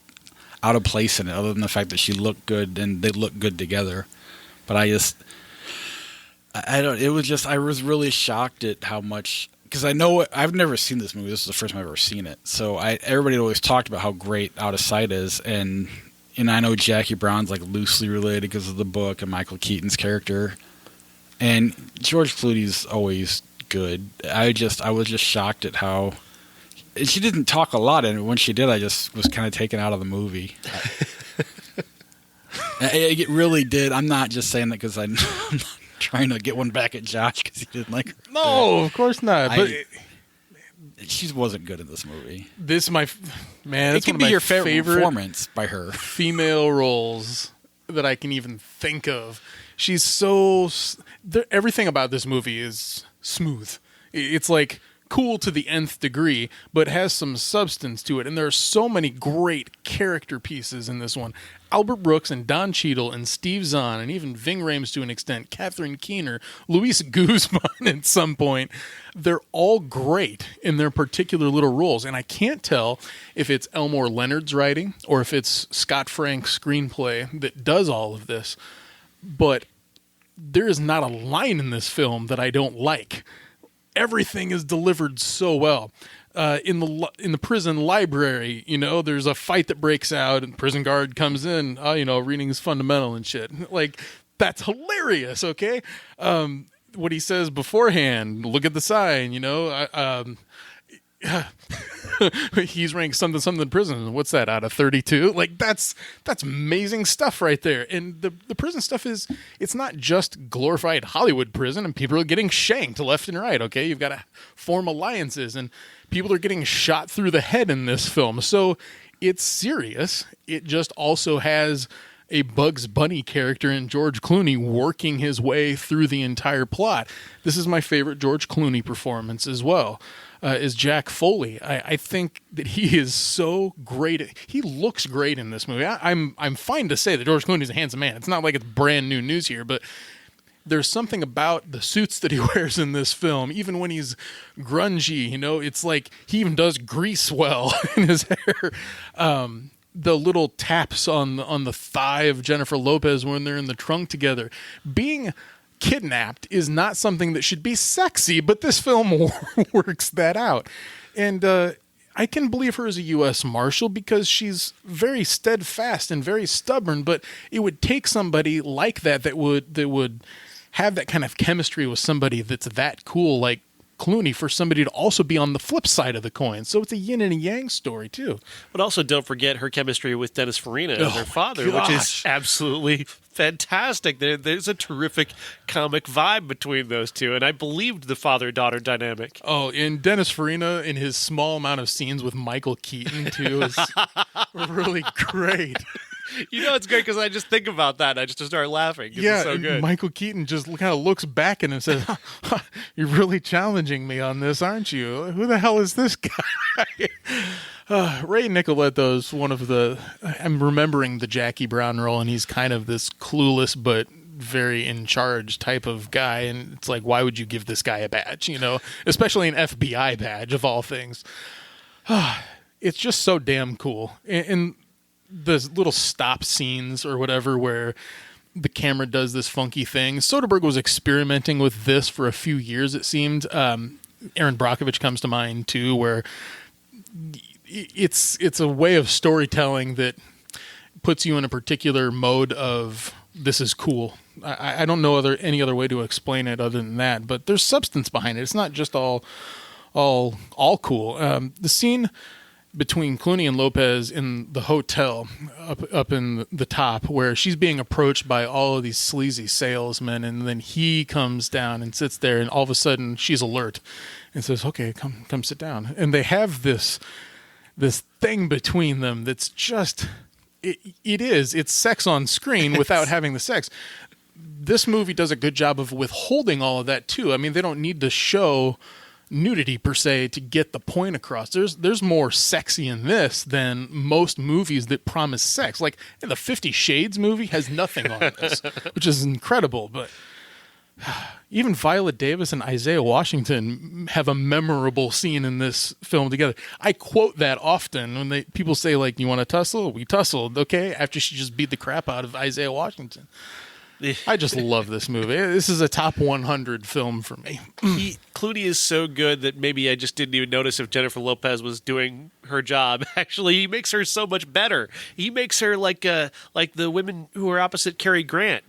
out of place in it, other than the fact that she looked good and they looked good together. But I was really shocked at how much, because I've never seen this movie. This is the first time I've ever seen it. So everybody had always talked about how great Out of Sight is, and I know Jackie Brown's like loosely related because of the book and Michael Keaton's character, and George Clooney's always good. I was just shocked at how. And she didn't talk a lot, and when she did, I just was kind of taken out of the movie. It really did. I'm not just saying that because I'm not trying to get one back at Josh because he didn't like her. No, of course not. But she wasn't good in this movie. This man. It could be your favorite performance by her. Female roles that I can even think of. She's everything about this movie is smooth. It's like cool to the nth degree, but has some substance to it. And there are so many great character pieces in this one. Albert Brooks and Don Cheadle and Steve Zahn and even Ving Rhames to an extent, Catherine Keener, Luis Guzman at some point. They're all great in their particular little roles. And I can't tell if it's Elmore Leonard's writing or if it's Scott Frank's screenplay that does all of this. But there is not a line in this film that I don't like. Everything is delivered so well. In the prison library, there's a fight that breaks out, and prison guard comes in. Reading is fundamental and shit. Like, that's hilarious. Okay, what he says beforehand. Look at the sign. He's ranked something in prison. What's that, out of 32? Like, that's amazing stuff right there. And the prison stuff it's not just glorified Hollywood prison, and people are getting shanked left and right. Okay, you've got to form alliances, and people are getting shot through the head in this film. So it's serious. It just also has a Bugs Bunny character in George Clooney working his way through the entire plot. This is my favorite George Clooney performance as well. Is Jack Foley. I think that he is so great. He looks great in this movie. I'm fine to say that George Clooney's a handsome man. It's not like it's brand new news here, but there's something about the suits that he wears in this film, even when he's grungy, it's like he even does grease well in his hair. The little taps on the thigh of Jennifer Lopez when they're in the trunk together. Being kidnapped is not something that should be sexy, but this film works that out. And I can believe her as a U.S. Marshal because she's very steadfast and very stubborn, but it would take somebody like that would have that kind of chemistry with somebody that's that cool like Clooney for somebody to also be on the flip side of the coin. So it's a yin and a yang story too. But also don't forget her chemistry with Dennis Farina as her father, which is absolutely fantastic. There's a terrific comic vibe between those two, and I believed the father-daughter dynamic. Oh, and Dennis Farina in his small amount of scenes with Michael Keaton too is really great. It's great because I just think about that and I just start laughing. Yeah, it's so good. Michael Keaton just kind of looks back at him and says, "You're really challenging me on this, aren't you? Who the hell is this guy?" Ray Nicoletto is one of the. I'm remembering the Jackie Brown role, and he's kind of this clueless but very in charge type of guy. And it's like, why would you give this guy a badge? Especially an FBI badge of all things. It's just so damn cool. And the little stop scenes or whatever where the camera does this funky thing. Soderbergh was experimenting with this for a few years, it seemed. Aaron Brockovich comes to mind too, where it's a way of storytelling that puts you in a particular mode of this is cool. I don't know any other way to explain it other than that, but there's substance behind it. It's not just all cool. The scene between Clooney and Lopez in the hotel up in the top, where she's being approached by all of these sleazy salesmen, and then he comes down and sits there, and all of a sudden she's alert and says, "Okay, come sit down." And they have this thing between them that's just it's sex on screen without having the sex. This movie does a good job of withholding all of that too. I mean, they don't need to show nudity per se to get the point across. There's more sexy in this than most movies that promise sex. Like the 50 Shades movie has nothing on this, which is incredible. But even Viola Davis and Isaiah Washington have a memorable scene in this film together. I quote that often when people say, like, "You want to tussle? We tussled." Okay, after she just beat the crap out of Isaiah Washington. I just love this movie. This is a top 100 film for me. Clooney is so good that maybe I just didn't even notice if Jennifer Lopez was doing her job. Actually, he makes her so much better. He makes her like the women who are opposite Cary Grant.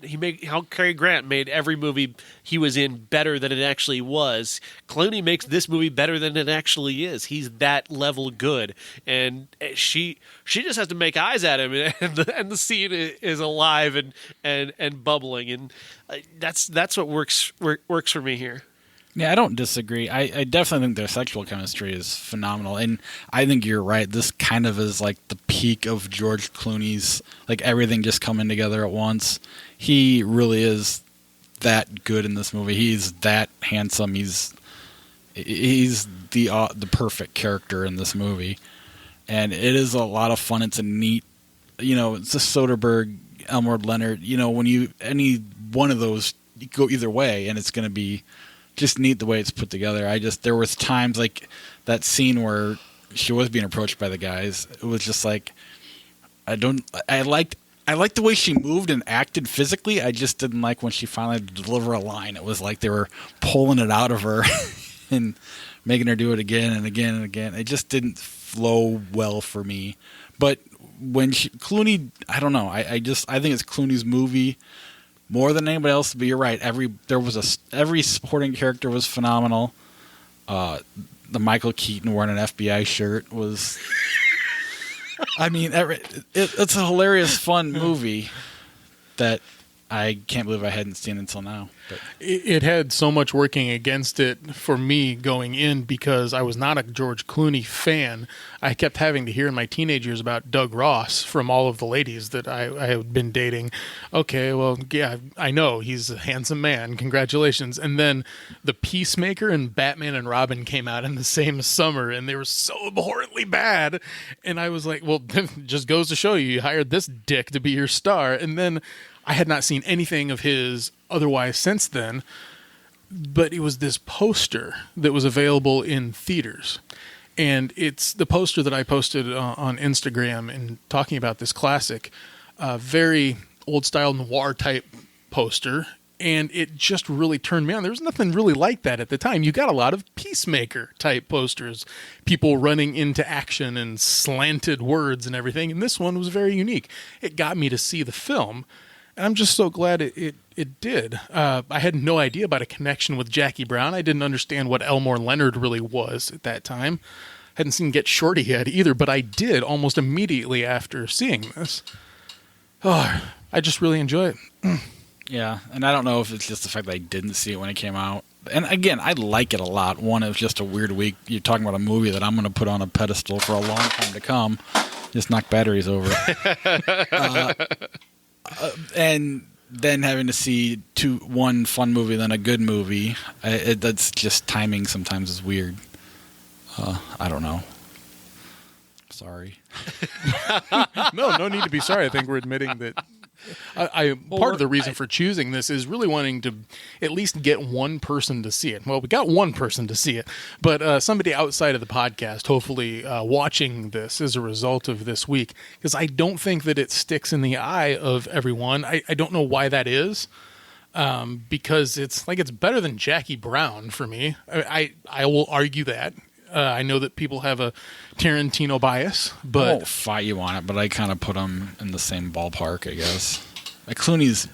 How Cary Grant made every movie he was in better than it actually was. Clooney makes this movie better than it actually is. He's that level good, and she just has to make eyes at him, and the scene is alive and bubbling, and that's what works for me here. Yeah, I don't disagree. I definitely think their sexual chemistry is phenomenal. And I think you're right. This kind of is like the peak of George Clooney's, like everything just coming together at once. He really is that good in this movie. He's that handsome. He's the perfect character in this movie. And it is a lot of fun. It's a neat, it's a Soderbergh, Elmore Leonard, when any one of those, you go either way, and it's going to be just neat the way it's put together. There was times like that scene where she was being approached by the guys. It was just like, I liked the way she moved and acted physically. I just didn't like when she finally had to deliver a line. It was like they were pulling it out of her and making her do it again and again and again. It just didn't flow well for me. But when Clooney, I don't know. I think it's Clooney's movie more than anybody else. But you're right. Every supporting character was phenomenal. The Michael Keaton wearing an FBI shirt was. I mean, it's a hilarious, fun movie that I can't believe I hadn't seen until now. But it had so much working against it for me going in because I was not a George Clooney fan. I kept having to hear in my teenage years about Doug Ross from all of the ladies that I had been dating. Okay, well, yeah, I know he's a handsome man. Congratulations. And then The Peacemaker and Batman and Robin came out in the same summer, and they were so abhorrently bad. And I was like, well, it just goes to show you hired this dick to be your star. And then I had not seen anything of his otherwise since then, but it was this poster that was available in theaters. And it's the poster that I posted on Instagram and talking about this classic, very old-style noir-type poster, and it just really turned me on. There was nothing really like that at the time. You got a lot of Peacemaker-type posters, people running into action and slanted words and everything, and this one was very unique. It got me to see the film, and I'm just so glad it did. I had no idea about a connection with Jackie Brown. I didn't understand what Elmore Leonard really was at that time. Hadn't seen Get Shorty yet either, but I did almost immediately after seeing this. Oh, I just really enjoy it. yeah, and I don't know if it's just the fact that I didn't see it when it came out. And again, I like it a lot. One, it was just a weird week. You're talking about a movie that I'm going to put on a pedestal for a long time to come. Just knock batteries over it. And then having to see one fun movie, then a good movie, that's just timing sometimes is weird. I don't know. Sorry. No need to be sorry. I think we're admitting that Part of the reason for choosing this is really wanting to at least get one person to see it. Well, we got one person to see it, but somebody outside of the podcast, hopefully watching this as a result of this week, because I don't think that it sticks in the eye of everyone. I don't know why that is. Because it's better than Jackie Brown for me. I will argue that. I know that people have a Tarantino bias, but I won't fight you on it, but I kind of put them in the same ballpark, I guess. Like Clooney's,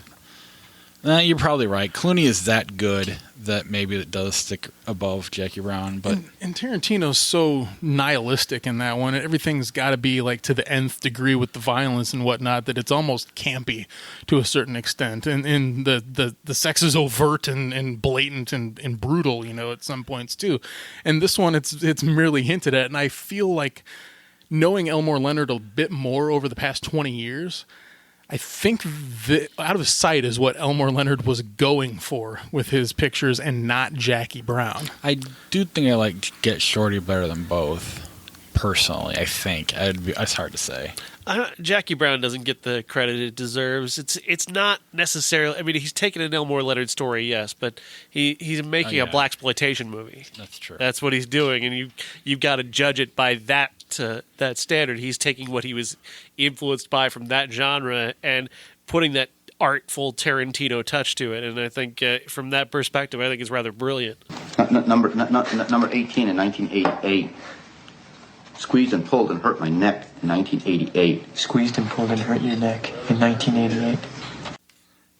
you're probably right. Clooney is that good that maybe it does stick above Jackie Brown, but and Tarantino's so nihilistic in that one. Everything's got to be like to the nth degree with the violence and whatnot that it's almost campy to a certain extent. And the sex is overt and blatant and brutal, at some points too. And this one, it's merely hinted at. And I feel like knowing Elmore Leonard a bit more over the past 20 years, I think that Out of Sight is what Elmore Leonard was going for with his pictures and not Jackie Brown. I do think I like Get Shorty better than both, personally, I think. It's hard to say. Jackie Brown doesn't get the credit it deserves. It's not necessarily... I mean, he's taken an Elmore Leonard story, yes, but he's making a blaxploitation movie. That's true. That's what he's doing, and you've got to judge it by that standard. He's taking what he was influenced by from that genre and putting that artful Tarantino touch to it. And I think from that perspective, I think it's rather brilliant. Number 18 in 1988. Squeezed and pulled and hurt my neck in 1988. Squeezed and pulled and hurt your neck in 1988.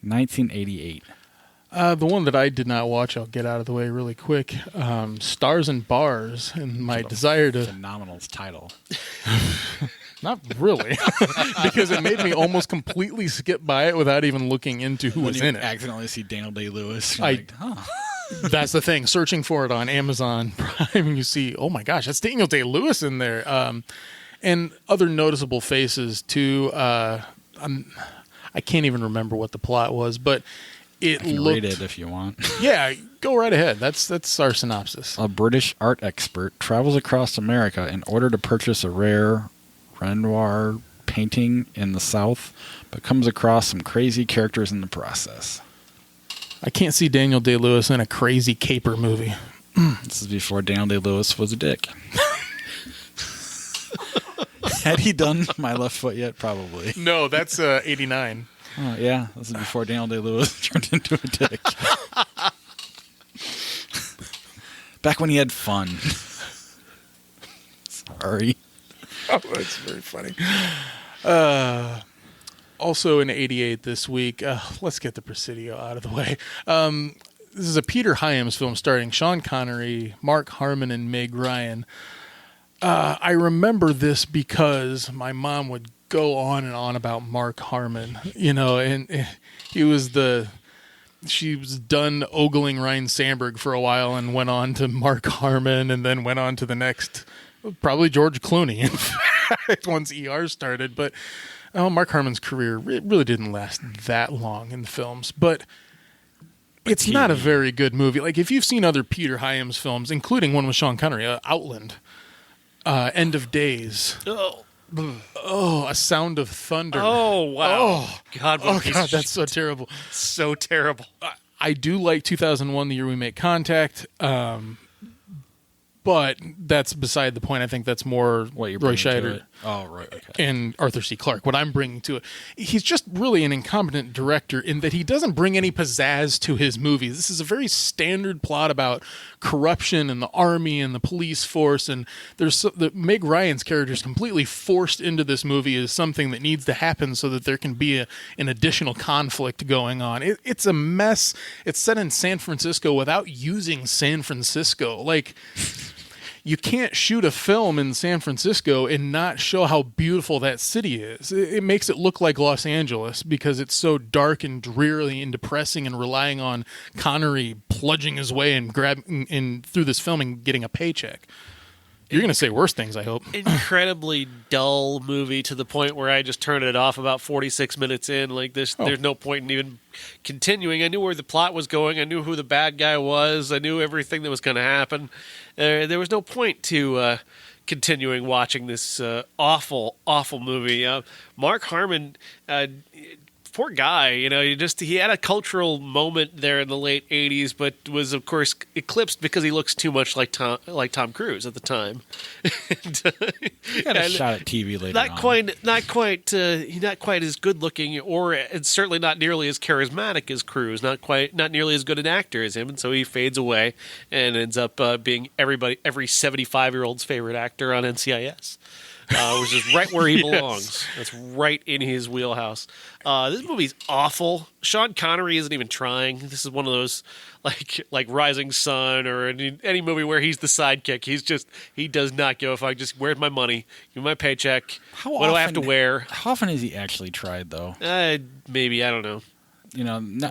1988. The one that I did not watch, I'll get out of the way really quick. Stars and Bars, and my desire to... Phenomenal title. Not really, because it made me almost completely skip by it without even looking into who was in it. Accidentally see Daniel Day-Lewis. That's the thing. Searching for it on Amazon Prime, you see, oh my gosh, that's Daniel Day-Lewis in there. And other noticeable faces too. I can't even remember what the plot was, but it I can read it if you want. Yeah, go right ahead. That's our synopsis. A British art expert travels across America in order to purchase a rare Renoir painting in the South, but comes across some crazy characters in the process. I can't see Daniel Day-Lewis in a crazy caper movie. This is before Daniel Day-Lewis was a dick. Had he done My Left Foot yet? Probably. No, that's 89. Oh, yeah. This is before Daniel Day-Lewis turned into a dick. Back when he had fun. Sorry. Oh, that's very funny. Also in 88 this week, let's get the Presidio out of the way. This is a Peter Hyams film starring Sean Connery, Mark Harmon, and Meg Ryan. I remember this because my mom would go on and on about Mark Harmon, and she was done ogling Ryan Sandberg for a while and went on to Mark Harmon and then went on to the next, probably George Clooney, in fact, once ER started. But Mark Harmon's career really didn't last that long in the films, but it's not a very good movie. Like, if you've seen other Peter Hyams films, including one with Sean Connery, Outland, End of Days. Oh, A Sound of Thunder. Oh, wow. God, that's so terrible. So terrible. I do like 2001, The Year We Make Contact, but that's beside the point. I think that's more what you're Roy Scheider. Oh, right. Okay. And Arthur C. Clarke. What I'm bringing to it, he's just really an incompetent director in that he doesn't bring any pizzazz to his movies. This is a very standard plot about corruption and the army and the police force, and Meg Ryan's character is completely forced into this movie as something that needs to happen so that there can be an additional conflict going on. It's a mess. It's set in San Francisco without using San Francisco. Like, you can't shoot a film in San Francisco and not show how beautiful that city is. It makes it look like Los Angeles because it's so dark and dreary and depressing, and relying on Connery plunging his way and grabbing through this film and getting a paycheck. You're going to say worse things, I hope. Incredibly dull movie to the point where I just turned it off about 46 minutes in. Like this, There's no point in even continuing. I knew where the plot was going. I knew who the bad guy was. I knew everything that was going to happen. There was no point to continuing watching this awful, awful movie. Mark Harmon, poor guy. He had a cultural moment there in the late '80s, but was of course eclipsed because he looks too much like Tom Cruise at the time. He got a shot at TV later not on. Not quite as good looking, and certainly not nearly as charismatic as Cruise. Not nearly as good an actor as him, and so he fades away and ends up being every 75-year-old's favorite actor on NCIS. Which is right where he belongs. That's right in his wheelhouse. This movie's awful. Sean Connery isn't even trying. This is one of those like Rising Sun or any movie where he's the sidekick. He does not give a fuck. Just where's my money? Give me my paycheck. What do I have to wear? How often has he actually tried though? Maybe, I don't know.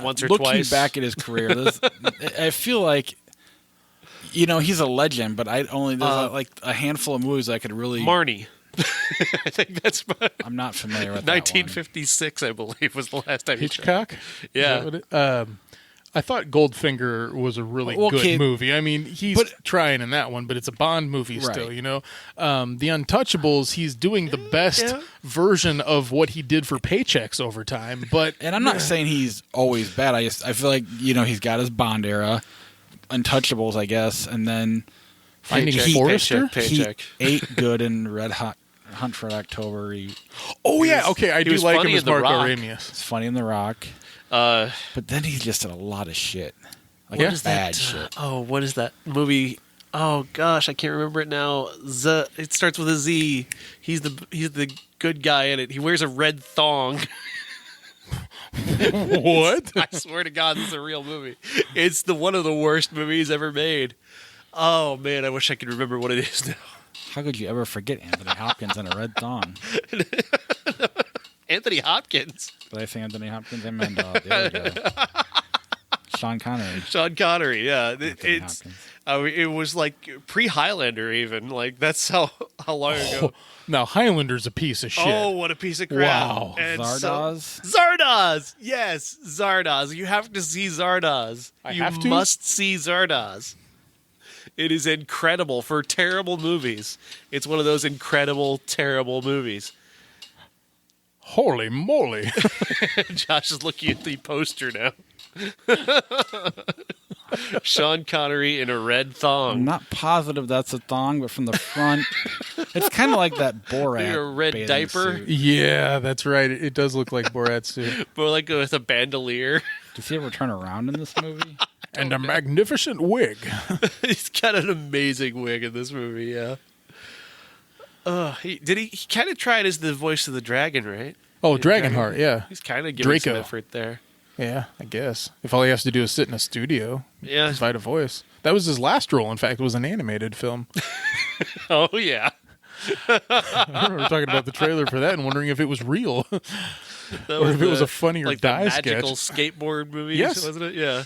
Once or looking twice. back at his career, I feel like he's a legend, but there's like a handful of movies I could really. Marnie. I think that's. I'm not familiar with 1956, I believe, was the last time. Hitchcock. Yeah. I thought Goldfinger was a really good movie. I mean, he's trying in that one, but it's a Bond movie still, The Untouchables, he's doing the best version of what he did for Paychecks over time. And I'm not saying he's always bad. I feel like, he's got his Bond era, Untouchables, I guess, and then Finding Forrester? Paycheck. He ate good in Red Hot Hunt for October. I do like him as Marco Aurelius. It's funny in The Rock. But then he's just in a lot of shit. Bad shit. What is that movie? Oh gosh, I can't remember it now. It starts with a Z. He's the good guy in it. He wears a red thong. What? I swear to God, this is a real movie. It's one of the worst movies ever made. Oh man, I wish I could remember what it is now. How could you ever forget Anthony Hopkins in a red thong? Anthony Hopkins. Did I say Anthony Hopkins? I meant the other guy. Sean Connery. Sean Connery, yeah. It was like pre-Highlander even. Like that's how long ago. Now Highlander's a piece of shit. Oh, what a piece of crap. Wow. And Zardoz? Zardoz! Yes, Zardoz. You have to see Zardoz. You must see Zardoz. It is incredible for terrible movies. It's one of those incredible, terrible movies. Holy moly. Josh is looking at the poster now. Sean Connery in a red thong. I'm not positive that's a thong, but from the front, it's kind of like that Borat. A red diaper? Suit. Yeah, that's right. It does look like Borat's suit. But like with a bandolier. Does he ever turn around in this movie? And a magnificent wig. He's got an amazing wig in this movie, yeah. He kind of tried as the voice of the dragon, right? Oh, Dragonheart, yeah. He's kind of giving some effort there. Yeah, I guess. If all he has to do is sit in a studio, provide a voice. That was his last role, in fact. It was an animated film. Oh, yeah. I remember talking about the trailer for that and wondering if it was real. Or if it was a funny or die sketch. Like the magical skateboard movies, yes. Wasn't it? Yeah.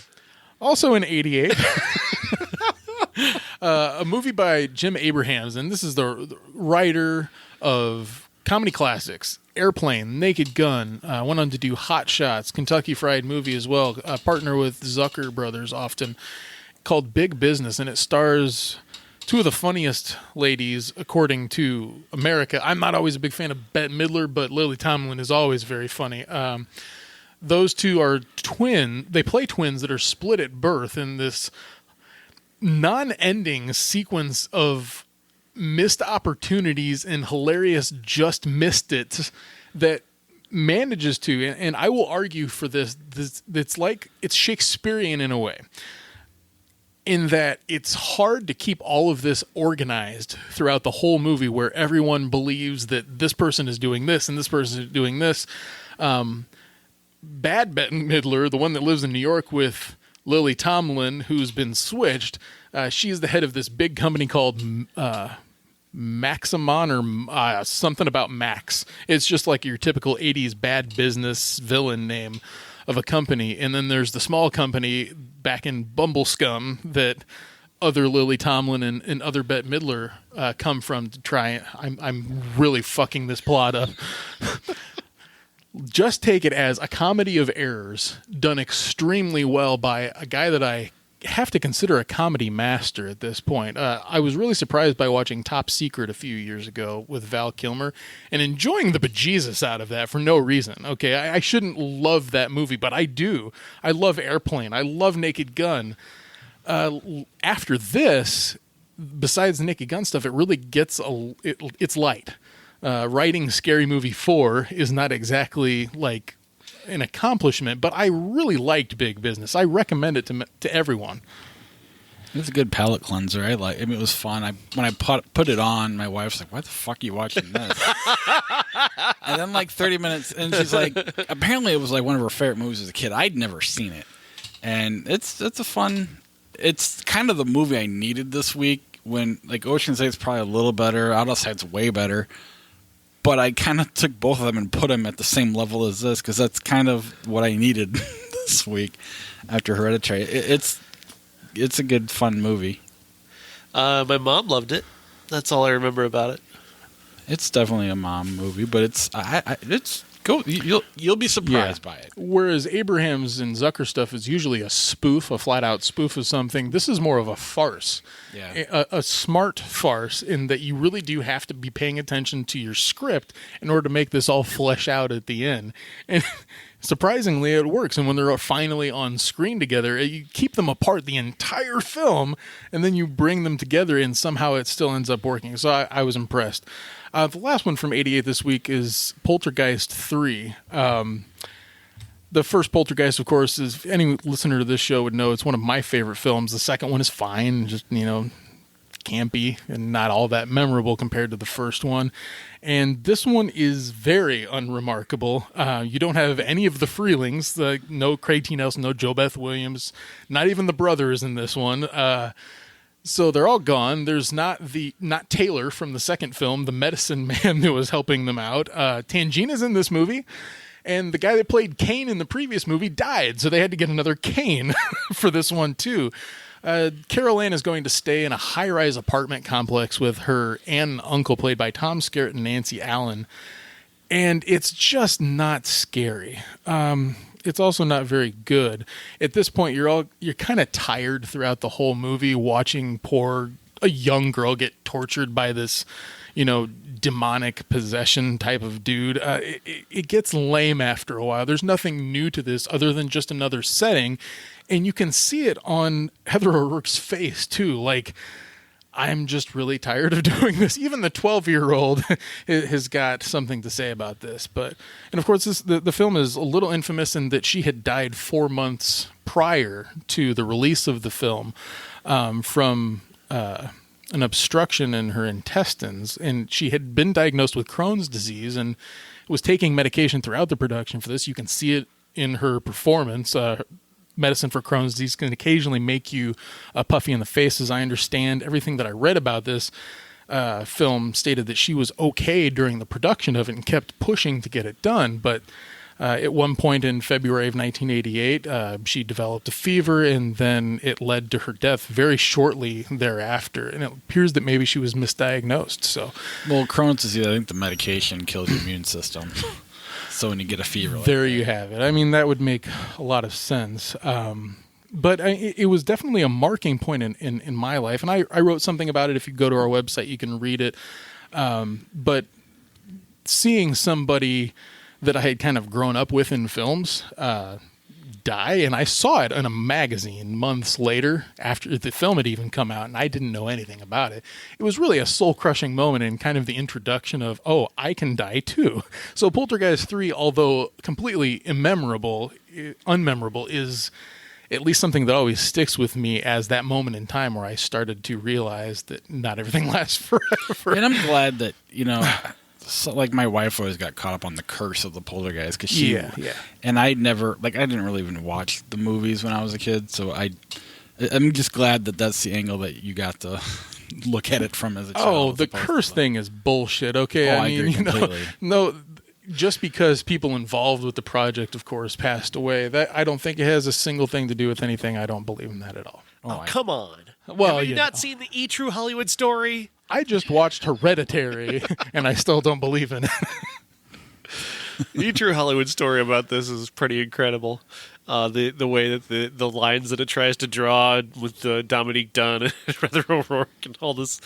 Also in 88, a movie by Jim Abrahams, and this is the writer of comedy classics, Airplane, Naked Gun, went on to do Hot Shots, Kentucky Fried Movie as well, partner with Zucker Brothers often, called Big Business, and it stars two of the funniest ladies, according to America. I'm not always a big fan of Bette Midler, but Lily Tomlin is always very funny. Those two are they play twins that are split at birth in this non-ending sequence of missed opportunities and hilarious just missed it that manages to, and I will argue for this it's Shakespearean in a way, in that it's hard to keep all of this organized throughout the whole movie where everyone believes that this person is doing this and this person is doing this. Bad Bette Midler, the one that lives in New York with Lily Tomlin, who's been switched, she's the head of this big company called Maximon or something about Max. It's just like your typical 80s bad business villain name of a company. And then there's the small company back in Bumblescum that other Lily Tomlin and other Bette Midler come from to try. I'm really fucking this plot up. Just take it as a comedy of errors done extremely well by a guy that I have to consider a comedy master at this point. I was really surprised by watching Top Secret a few years ago with Val Kilmer and enjoying the bejesus out of that for no reason. Okay, I shouldn't love that movie, but I do. I love Airplane. I love Naked Gun. After this, besides the Naked Gun stuff, it really gets it's light. Writing Scary Movie 4 is not exactly like an accomplishment, but I really liked Big Business. I recommend it to everyone. It's a good palate cleanser. I mean, it was fun. When I put it on, my wife's like, "Why the fuck are you watching this?" And then like 30 minutes, and she's like, apparently it was like one of her favorite movies as a kid. I'd never seen it, and it's a fun. It's kind of the movie I needed this week. When like Ocean's 8's probably a little better, Out of Sight's way better. But I kind of took both of them and put them at the same level as this because that's kind of what I needed this week after Hereditary. It's a good, fun movie. My mom loved it. That's all I remember about it. It's definitely a mom movie, but it's go. You'll be surprised by it. Whereas Abrams and Zucker stuff is usually a spoof, a flat-out spoof of something. This is more of a farce. Yeah. A smart farce in that you really do have to be paying attention to your script in order to make this all flesh out at the end. And surprisingly, it works. And when they're finally on screen together, you keep them apart the entire film, and then you bring them together, and somehow it still ends up working. So I was impressed. The last one from 88 this week is Poltergeist 3. The first Poltergeist, of course, is any listener to this show would know it's one of my favorite films. The second one is fine, just, campy and not all that memorable compared to the first one. And this one is very unremarkable. You don't have any of the Freelings, no Craig T. Nelson, no Jo Beth Williams, not even the brothers in this one. So they're all gone. There's not Taylor from the second film, the medicine man who was helping them out. Tangina's in this movie. And the guy that played Kane in the previous movie died, so they had to get another Kane for this one, too. Carol Ann is going to stay in a high-rise apartment complex with her aunt and uncle, played by Tom Skerritt and Nancy Allen. And it's just not scary. It's also not very good. At this point, you're kind of tired throughout the whole movie watching a young girl get tortured by this, demonic possession type of dude. It gets lame after a while. There's nothing new to this other than just another setting, and you can see it on Heather O'Rourke's face too. Like, I'm just really tired of doing this. Even the 12-year-old has got something to say about this. And of course, the film is a little infamous in that she had died 4 months prior to the release of the film from an obstruction in her intestines. And she had been diagnosed with Crohn's disease and was taking medication throughout the production for this. You can see it in her performance. Medicine for Crohn's disease can occasionally make you puffy in the face, as I understand. Everything that I read about this film stated that she was okay during the production of it and kept pushing to get it done. But at one point in February of 1988, she developed a fever, and then it led to her death very shortly thereafter. And it appears that maybe she was misdiagnosed. Well, Crohn's disease, I think the medication kills your immune system. So when you get a fever, there you have it. I mean, that would make a lot of sense. But it was definitely a marking point in my life. And I wrote something about it. If you go to our website, you can read it. But seeing somebody that I had kind of grown up with in films die, and I saw it in a magazine months later after the film had even come out, and I didn't know anything about it. It was really a soul-crushing moment and kind of the introduction of, oh, I can die too. So Poltergeist 3, although completely unmemorable, is at least something that always sticks with me as that moment in time where I started to realize that not everything lasts forever. And I'm glad that, so, like, my wife always got caught up on the curse of the Poltergeist because and I didn't really even watch the movies when I was a kid, so I'm just glad that that's the angle that you got to look at it from as a child. Oh, the curse thing is bullshit. Okay, I agree completely. No, just because people involved with the project, of course, passed away, that I don't think it has a single thing to do with anything. I don't believe in that at all. Come on. Well, have you not seen the E! True Hollywood Story? I just watched Hereditary, and I still don't believe in it. The True Hollywood Story about this is pretty incredible. The way that the lines that it tries to draw with Dominique Dunn and Heather O'Rourke and all this,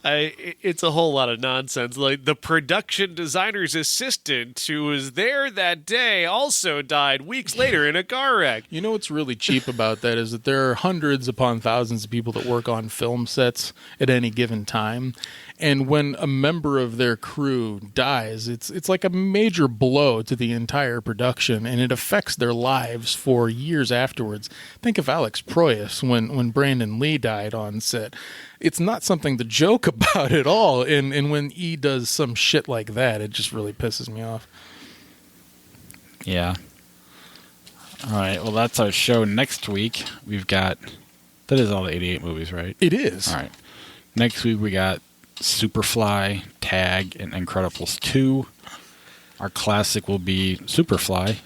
it's a whole lot of nonsense. Like the production designer's assistant who was there that day also died weeks later in a car wreck. You know what's really cheap about that is that there are hundreds upon thousands of people that work on film sets at any given time. And when a member of their crew dies, it's like a major blow to the entire production, and it affects their lives for years afterwards. Think of Alex Proyas when Brandon Lee died on set. It's not something to joke about at all. And when E does some shit like that, it just really pisses me off. Yeah. All right. Well, that's our show next week. We've got... That is all the 88 movies, right? It is. All right. Next week, we got Superfly, Tag, and Incredibles 2. Our classic will be Superfly.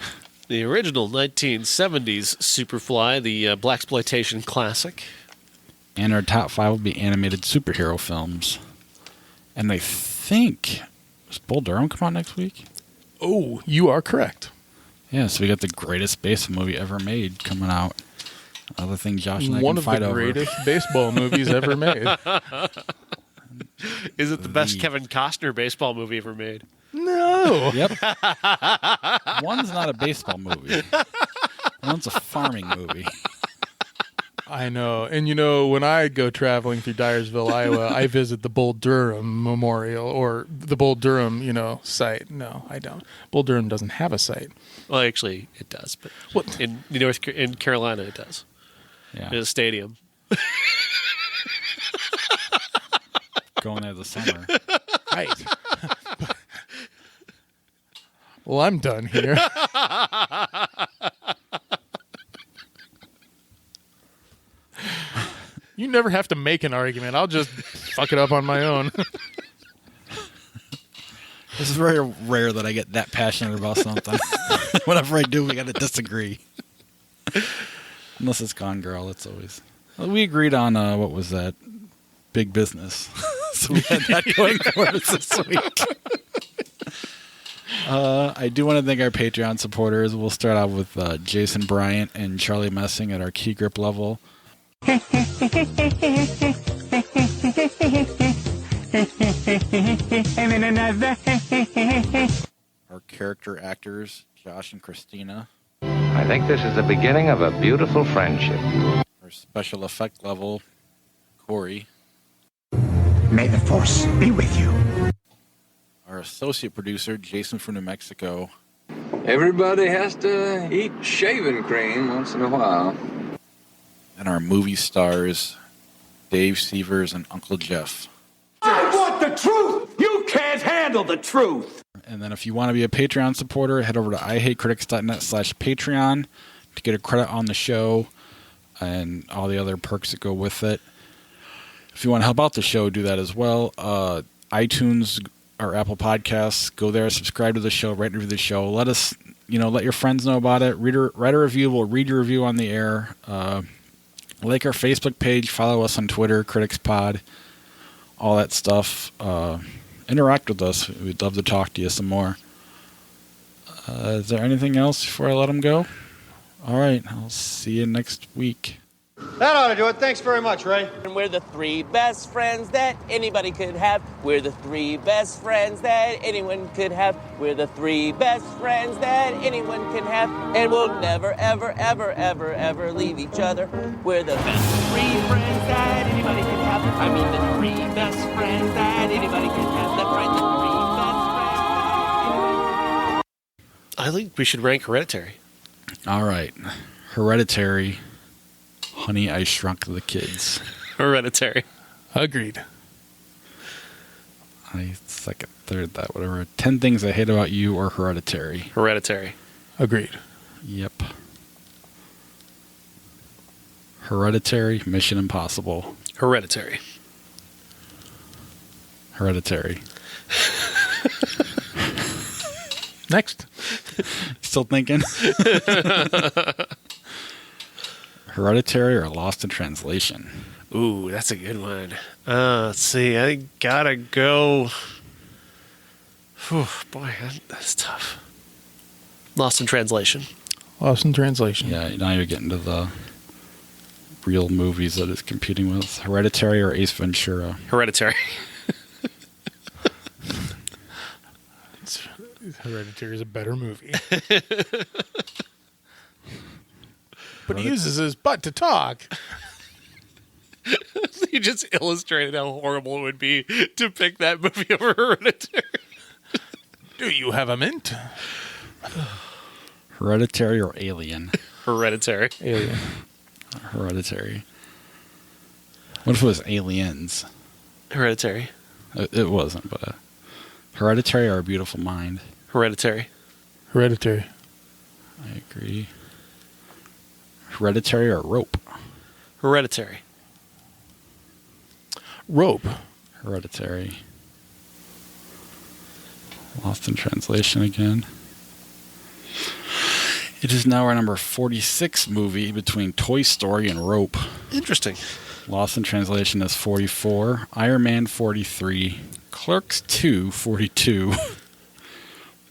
The original 1970s Superfly, the blaxploitation classic. And our top 5 will be animated superhero films. And I think... Does Bull Durham come out next week? Oh, you are correct. Yeah, so we got the greatest baseball movie ever made coming out. Another thing Josh and I can fight over. One of the greatest baseball movies ever made. Is it the best Kevin Costner baseball movie ever made? No. Yep. One's not a baseball movie. One's a farming movie. I know. And, you know, when I go traveling through Dyersville, Iowa, I visit the Bull Durham Memorial or the Bull Durham, site. No, I don't. Bull Durham doesn't have a site. Well, actually, it does. But what? In Carolina, it does. Yeah. There's a stadium. Going there this summer. Right. Well, I'm done here. You never have to make an argument. I'll just fuck it up on my own. This is very rare that I get that passionate about something. Whenever I do, we got to disagree. Unless it's Gone Girl, it's always... We agreed on, what was that? Big Business. So we had that going for us this week. I do want to thank our Patreon supporters. We'll start out with Jason Bryant and Charlie Messing at our key grip level. Our character actors, Josh and Christina. I think this is the beginning of a beautiful friendship. Our special effect level, Corey. May the Force be with you. Our associate producer, Jason from New Mexico. Everybody has to eat shaving cream once in a while. And our movie stars, Dave Severs and Uncle Jeff. I want the truth! You can't handle the truth! And then if you want to be a Patreon supporter, head over to ihatecritics.net/Patreon to get a credit on the show and all the other perks that go with it. If you want to help out the show, do that as well. iTunes or Apple Podcasts, go there, subscribe to the show, write and review the show. Let us, let your friends know about it. Write a review. We'll read your review on the air. Like our Facebook page, follow us on Twitter, CriticsPod, all that stuff. Interact with us. We'd love to talk to you some more. Is there anything else before I let them go? All right. I'll see you next week. That ought to do it. Thanks very much, Ray. And we're the 3 best friends that anybody could have. We're the 3 best friends that anyone could have. We're the 3 best friends that anyone can have. And we'll never, ever, ever, ever, ever leave each other. We're the best 3 friends that anybody can have. I mean the 3 best friends that anybody can have. That's right, the 3 best friends. I think we should rank Hereditary. All right. Hereditary. Honey, I Shrunk the Kids. Hereditary. Agreed. I second, third that, whatever. 10 Things I Hate About You or Hereditary. Hereditary. Agreed. Yep. Hereditary, Mission Impossible. Hereditary. Hereditary. Next. Still thinking? Hereditary or Lost in Translation? Ooh, that's a good one. Let's see. I gotta go. Whew, boy, that's tough. Lost in Translation. Lost in translation. Yeah, now you're getting to the real movies that it's competing with. Hereditary or Ace Ventura? Hereditary. Hereditary is a better movie. But he uses his butt to talk. You just illustrated how horrible it would be to pick that movie over Hereditary. Do you have a mint? Hereditary or Alien? Hereditary. Alien. Hereditary. What if it was Aliens? Hereditary. It wasn't, but Hereditary or A Beautiful Mind? Hereditary. Hereditary. I agree. Hereditary or Rope? Hereditary. Rope. Hereditary. Lost in translation again. It is now our number 46 movie between Toy Story and Rope. Interesting. Lost in translation is 44. Iron Man 43. Clerks 2 42.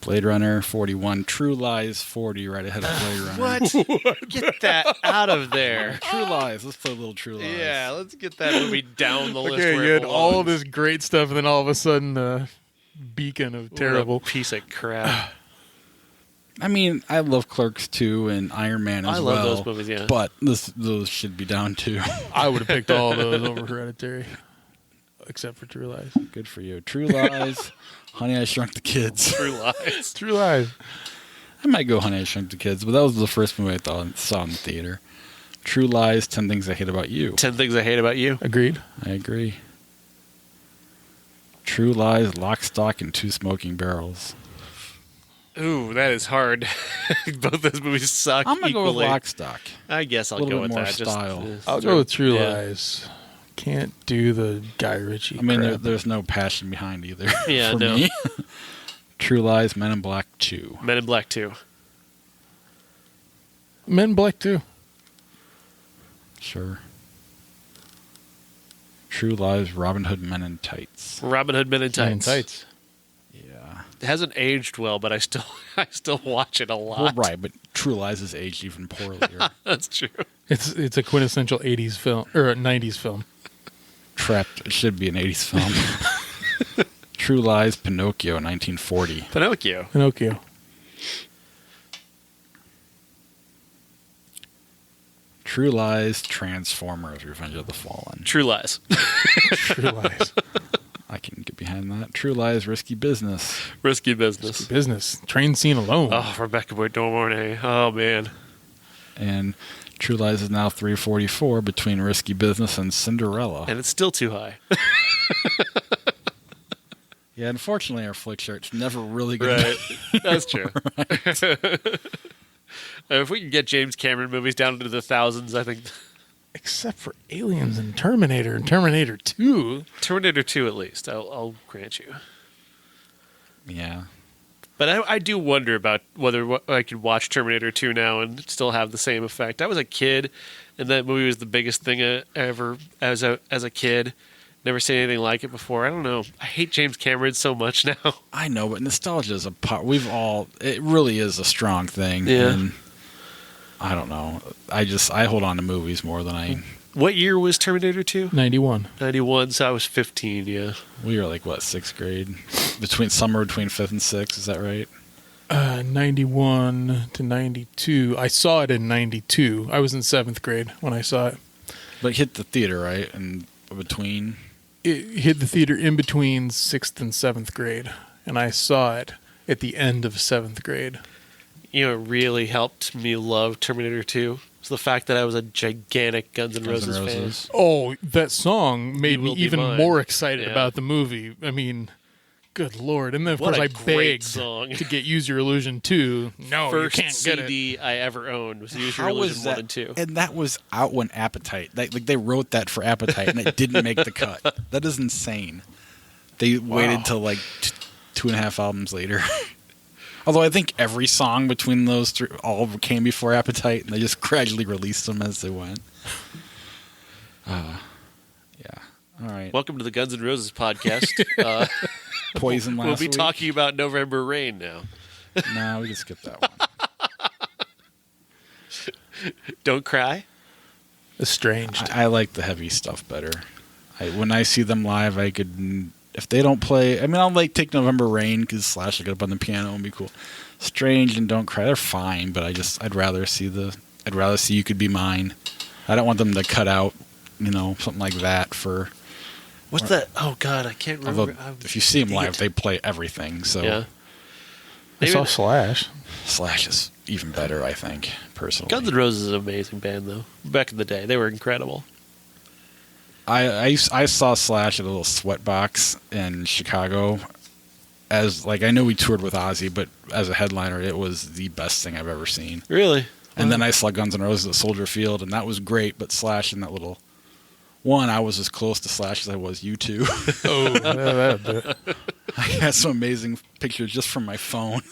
Blade Runner 41. True Lies 40, right ahead of Blade Runner. What? Get that out of there. True Lies. Let's play a little True Lies. Yeah, let's get that movie down the list. Okay, where you it had all belongs. this great stuff, and then all of a sudden, beacon of terrible. What a piece of crap. I mean, I love Clerks 2 and Iron Man as well. I love those movies, yeah. But those should be down too. I would have picked all those over Hereditary, except for True Lies. Good for you. True Lies, Honey, I Shrunk the Kids. True Lies. True Lies. I might go Honey, I Shrunk the Kids, but that was the first movie I saw in the theater. True Lies, 10 Things I Hate About You. 10 Things I Hate About You. Agreed. I agree. True Lies, Lock, Stock, and Two Smoking Barrels. Ooh, that is hard. Both those movies suck. I'm going to go with equally. Lock, Stock. I guess I'll A little go bit with more that. style. I'll go with True Yeah. Lies. Can't do the Guy Ritchie. I mean, crap. there's no passion behind either. Yeah, for no. me. True Lies, Men in Black 2. Men in Black 2. Men in Black too. Sure. True Lies, Robin Hood, Men in Tights. Robin Hood Men in Men in Tights. Tights. Yeah. It hasn't aged well, but I still watch it a lot. Well, right, but True Lies has aged even poorlier. That's true. It's a quintessential 80s film or a 90s film. Trapped, it should be an 80s film. True Lies, Pinocchio, 1940. Pinocchio. Pinocchio. True Lies, Transformers, Revenge of the Fallen. True Lies. True Lies. I can get behind that. True Lies, Risky Business. Risky Business. Business. Train scene alone. Oh, Rebecca Mornay. Oh, man. And True Lies is now 344 between Risky Business and Cinderella. And it's still too high. Yeah, unfortunately, our flick shirt's never really good. Right. That's true. If we can get James Cameron movies down into the thousands, I think. Except for Aliens and Terminator 2. Terminator 2, at least. I'll grant you. Yeah. But I do wonder about whether I could watch Terminator 2 now and still have the same effect. I was a kid, and that movie was the biggest thing ever as a kid. Never seen anything like it before. I don't know. I hate James Cameron so much now. I know, but nostalgia is a part. It really is a strong thing. Yeah. And I don't know. I hold on to movies more than I. What year was Terminator 2? 91. 91, so I was 15, yeah. We were like, what, 6th grade? Somewhere between 5th and 6th, is that right? 91 to 92. I saw it in 92. I was in 7th grade when I saw it. But it hit the theater, right? And between? It hit the theater in between 6th and 7th grade, and I saw it at the end of 7th grade. You know, it really helped me love Terminator 2. It's the fact that I was a gigantic Guns N' Roses fan. Oh, that song made me Will Be even Mine. more excited Yeah. about the movie. I mean, good Lord. And then, of What course, a I great begged song. to get Use Your Illusion 2. No, First you can't get it. CD I ever owned was Use Your How was Illusion that? 1 and 2. And that was out when Appetite. They wrote that for Appetite, and it didn't make the cut. That is insane. They waited till like 2.5 albums later. Although I think every song between those three all came before Appetite, and they just gradually released them as they went. Yeah. All right. Welcome to the Guns N' Roses podcast. Poison last We'll be week. talking about November Rain now. No, we can skip that one. Don't Cry? Estranged. I like the heavy stuff better. When I see them live, I could... If they don't play... I mean, I'll like take November Rain because Slash will get up on the piano and be cool. Strange and Don't Cry, they're fine, but I'd rather see You Could Be Mine. I don't want them to cut out, something like that for... What's that? Oh, God, I can't remember. Although, if you see them live, they play everything, so... Yeah. I saw Slash. Slash is even better, I think, personally. Guns N' Roses is an amazing band, though. Back in the day, they were incredible. I saw Slash at a little Sweatbox in Chicago. I know we toured with Ozzy, but as a headliner, it was the best thing I've ever seen. Really? And then I saw Guns N' Roses at Soldier Field, and that was great, but Slash in that little... One, I was as close to Slash as I was U2. Oh, that bit. I got some amazing pictures just from my phone.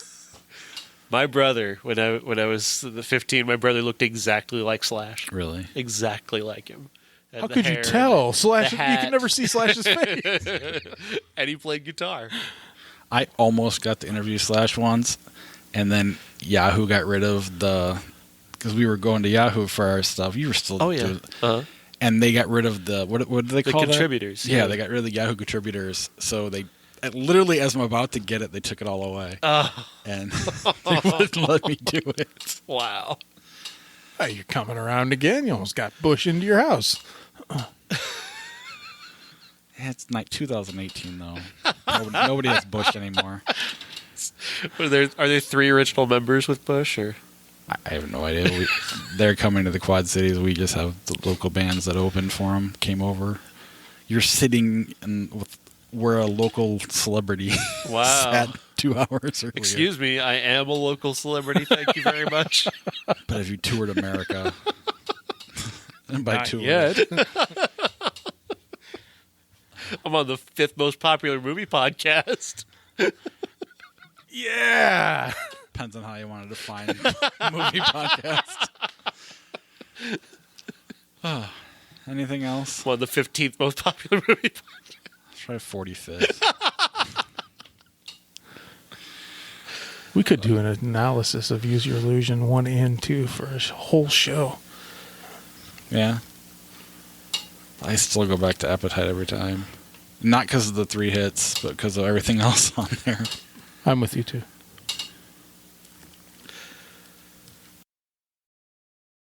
My brother, when I was 15, my brother looked exactly like Slash. Really? Exactly like him. How could you tell? Slash, you can never see Slash's face. And he played guitar. I almost got to interview Slash once, and then Yahoo got rid of because we were going to Yahoo for our stuff. You were still doing, and they got rid of what do they call contributors. Yeah, they got rid of the Yahoo contributors. So they literally, as I'm about to get it, they took it all away, and they wouldn't let me do it. Wow. Hey, you're coming around again. You almost got Bush into your house. It's 2018 though. Nobody has Bush anymore. Are there 3 original members with Bush, or? I have no idea. They're coming to the Quad Cities. We just have the local bands that opened for them came over. You're sitting we're a local celebrity. Wow. Sat 2 hours earlier. Excuse me, I am a local celebrity. Thank you very much. But have you toured America? And by Not tour, yet. I'm on the 5th most popular movie podcast. Yeah. Depends on how you want to define movie podcast. Anything else? I'm on the 15th most popular movie podcast. Try 45th. We could do an analysis of Use Your Illusion 1 and 2 for a whole show. Yeah. I still go back to Appetite every time. Not because of the 3 hits, but because of everything else on there. I'm with you, too.